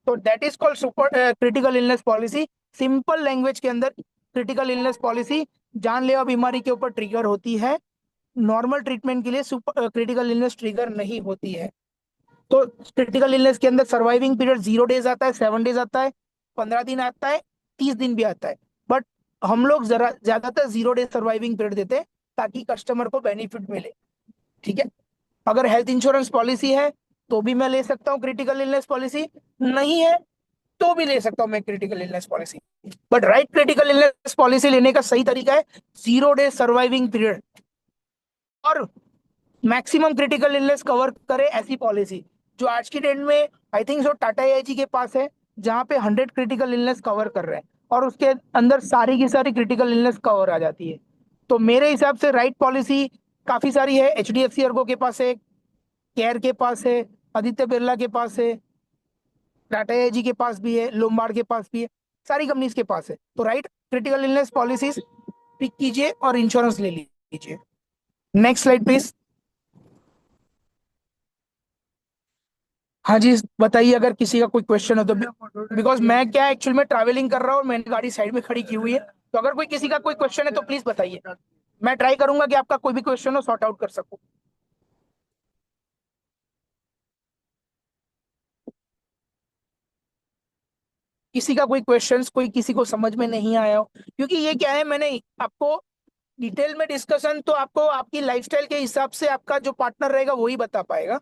Speaker 2: तो that is called super critical illness policy. Simple language के अंदर क्रिटिकल इलनेस पॉलिसी जानलेवा बीमारी के ऊपर ट्रिगर होती है, नॉर्मल ट्रीटमेंट के लिए सुपर क्रिटिकल इलनेस ट्रिगर नहीं होती है। तो क्रिटिकल इलनेस के अंदर सर्वाइविंग पीरियड 0 डेज आता है, 7 डेज आता है, 15 दिन आता है, 30 दिन भी आता है। बट हम लोग जरा ज्यादातर 0 डेज सर्वाइविंग पीरियड देते हैं ताकि कस्टमर को बेनिफिट मिले। ठीक है। अगर हेल्थ इंश्योरेंस पॉलिसी है तो भी मैं ले सकता हूँ क्रिटिकल इलनेस पॉलिसी, नहीं है तो भी ले सकता हूँ मैं critical illness policy. But right critical illness policy लेने का सही तरीका है 0 डेज सर्वाइविंग पीरियड और मैक्सिमम क्रिटिकल इलनेस कवर करे ऐसी पॉलिसी जो आज की डेट में I think so Tata AIG के पास है, जहां पे 100 क्रिटिकल इलनेस कवर कर रहे हैं और उसके अंदर सारी की सारी क्रिटिकल इलनेस कवर आ जाती है। तो मेरे हिसाब से राइट पॉलिसी काफी सारी है, एचडीएफसी अर्गो के पास है, केयर के पास है, आदित्य बिरला के पास है, टाटा एआईजी के पास भी है, लोम्बार्ड के पास भी है, सारी कंपनीज के पास है। तो right critical illness policies pick कीजिए और इंश्योरेंस ले लीजिए। Next slide please. हाँ जी, बताइए अगर किसी का कोई क्वेश्चन हो तो, बिकॉज मैं क्या एक्चुअल में ट्रैवलिंग कर रहा हूँ और मैंने गाड़ी साइड में खड़ी की हुई है, तो अगर कोई किसी का कोई क्वेश्चन है तो प्लीज बताइए, मैं ट्राई करूंगा कि आपका कोई भी क्वेश्चन हो सॉर्ट आउट कर सकूं। किसी का कोई क्वेश्चंस, कोई किसी को समझ में नहीं आया हो, क्योंकि ये क्या है, मैंने आपको डिटेल में डिस्कशन तो आपको आपकी लाइफस्टाइल के हिसाब से आपका जो पार्टनर रहेगा वही बता पाएगा।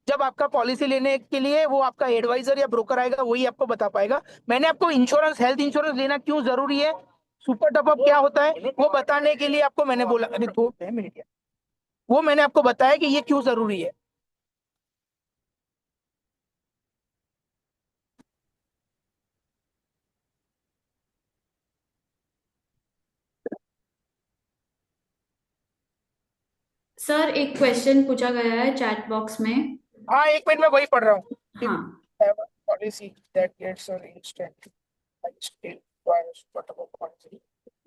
Speaker 2: जब आपका पॉलिसी लेने के लिए वो आपका एडवाइजर या ब्रोकर आएगा वही आपको बता पाएगा। मैंने आपको इंश्योरेंस, हेल्थ इंश्योरेंस लेना क्यों जरूरी है, सुपर टॉपअप क्या होता है वो बताने के लिए आपको मैंने बोला, अरे 2 मिनट यार, वो मैंने आपको बताया कि ये क्यों जरूरी है।
Speaker 3: सर एक क्वेश्चन पूछा गया है चैट बॉक्स में।
Speaker 2: हाँ, 1 मिनट में वही पढ़ रहा हूँ।
Speaker 3: हाँ।
Speaker 2: Policy that gets instant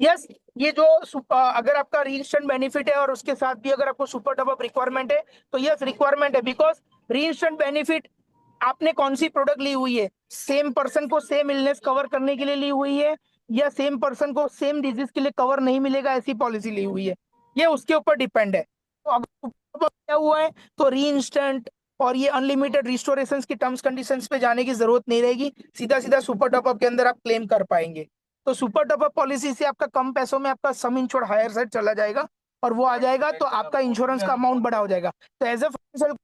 Speaker 2: yes, ये जो अगर आपका रीइंस्टेंट बेनिफिट है और उसके साथ भी अगर आपको सुपर टॉपअप रिक्वायरमेंट है तो यस रिक्वायरमेंट है, बिकॉज रीइंस्टेंट बेनिफिट आपने कौन सी प्रोडक्ट ली हुई है, सेम पर्सन को सेम इलनेस कवर करने के लिए ली हुई है या सेम पर्सन को सेम डिजीज के लिए कवर नहीं मिलेगा ऐसी पॉलिसी ली हुई है, ये उसके ऊपर डिपेंड है। तो अगर super top up क्या हुआ है तो री इंस्टेंट और ये अनलिमिटेड रिस्टोरेशन की टर्म्स कंडीशंस पे जाने की जरूरत नहीं रहेगी, सीधा सीधा सुपर टॉपअप के अंदर आप क्लेम कर पाएंगे। तो सुपर टॉपअप पॉलिसी से आपका कम पैसों में आपका सम इंश्योर्ड हायर साइड चला जाएगा और वो आ जाएगा तो आपका इंश्योरेंस का अमाउंट बड़ा हो जाएगा। तो एज ए फाइनेंशियल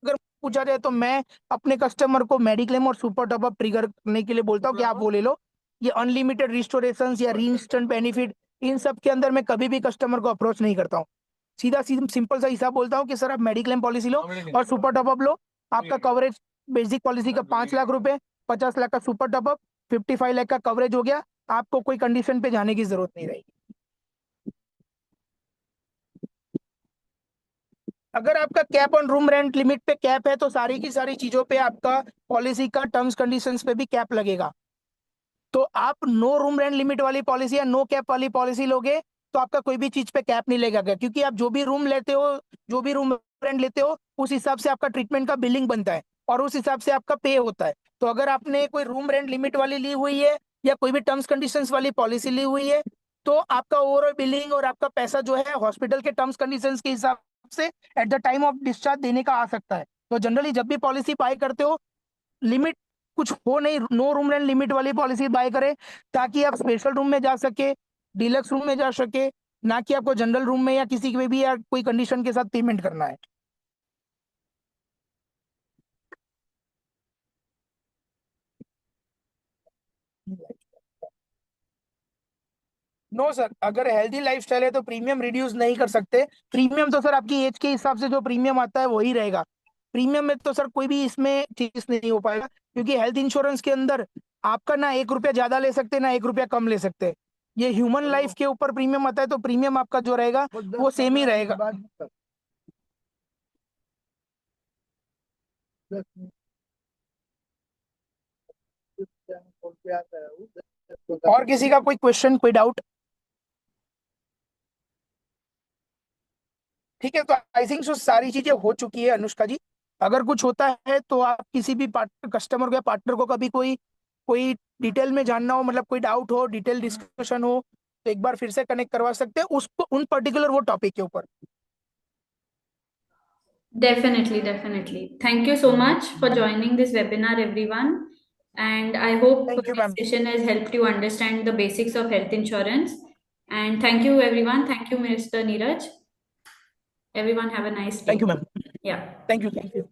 Speaker 2: अगर पूछा जाए तो मैं अपने कस्टमर को मेडिक्लेम और सुपर टॉपअप ट्रिगर करने के लिए बोलता हूँ कि आप वो ले लो। ये अनलिमिटेड रिस्टोरेशन या रीइंस्टेंट बेनिफिट इन सब के अंदर मैं कभी भी कस्टमर को अप्रोच नहीं करता हूँ, सीधा सीधा सिंपल सा हिसाब बोलता हूँ कि सर आप मेडिक्लेम पॉलिसी लो और सुपर टॉपअप लो। आपका कवरेज बेसिक पॉलिसी का 5 लाख रुपए, 50 लाख का सुपर टॉपअप, 55 लाख का कवरेज हो गया, आपको कोई कंडीशन पे जाने की जरूरत नहीं रहेगी। अगर आपका cap on room rent limit पे कैप है तो सारी की सारी चीजों पे आपका पॉलिसी का टर्म्स कंडीशंस पे भी कैप लगेगा। तो आप नो रूम रेंट लिमिट वाली पॉलिसी या नो कैप वाली पॉलिसी लोगे तो आपका कोई भी चीज पे कैप नहीं लगेगा, क्योंकि आप जो भी रूम लेते हो, जो भी रूम रेंट लेते हो उस हिसाब से आपका ट्रीटमेंट का बिलिंग बनता है और उस हिसाब से आपका पे होता है। तो अगर आपने कोई रूम रेंट लिमिट वाली ली हुई है या कोई भी टर्म्स कंडीशंस वाली पॉलिसी ली हुई है तो आपका ओवरऑल बिलिंग और आपका पैसा जो है हॉस्पिटल के टर्म्स कंडीशंस के हिसाब से at the time of discharge देने का आ सकता है। तो जनरली जब भी पॉलिसी बाय करते हो लिमिट कुछ हो नहीं, नो रूम रेंट लिमिट वाली पॉलिसी बाय करें ताकि आप स्पेशल रूम में जा सके, डिलक्स रूम में जा सके, ना कि आपको जनरल रूम में या किसी में भी या कोई कंडीशन के साथ पेमेंट करना है। नो सर, अगर हेल्दी लाइफस्टाइल है तो प्रीमियम रिड्यूस नहीं कर सकते। प्रीमियम तो सर आपकी एज के हिसाब से जो प्रीमियम आता है वही रहेगा। प्रीमियम में तो सर कोई भी इसमें चीज नहीं हो पाएगा, क्योंकि हेल्थ इंश्योरेंस के अंदर आपका ना 1 रुपया ज्यादा ले सकते ना 1 रुपया कम ले सकते। ये ह्यूमन लाइफ के ऊपर प्रीमियम आता है तो प्रीमियम आपका जो रहेगा वो सेम ही रहेगा। और किसी का कोई क्वेश्चन कोई डाउट? ठीक है, तो आई थिंक सो सारी चीजें हो चुकी है अनुष्का जी। अगर कुछ होता है तो आप किसी भी पार्टनर कस्टमर को या पार्टनर को कभी कोई कोई डिटेल में जानना हो, मतलब कोई डाउट हो, डिटेल डिस्कशन हो, तो एक बार फिर से कनेक्ट करवा सकते हैं उसको उन पर्टिकुलर वो टॉपिक के ऊपर।
Speaker 3: Definitely, definitely. Thank you so much for joining this webinar, everyone. And I hope
Speaker 2: thank you
Speaker 3: this
Speaker 2: ma'am.
Speaker 3: session has helped you understand the basics of health insurance. And thank you, everyone. Thank you, Mr. Neeraj. Everyone, have a nice
Speaker 2: thank
Speaker 3: day.
Speaker 2: You ma'am.
Speaker 3: Yeah.
Speaker 2: Thank you.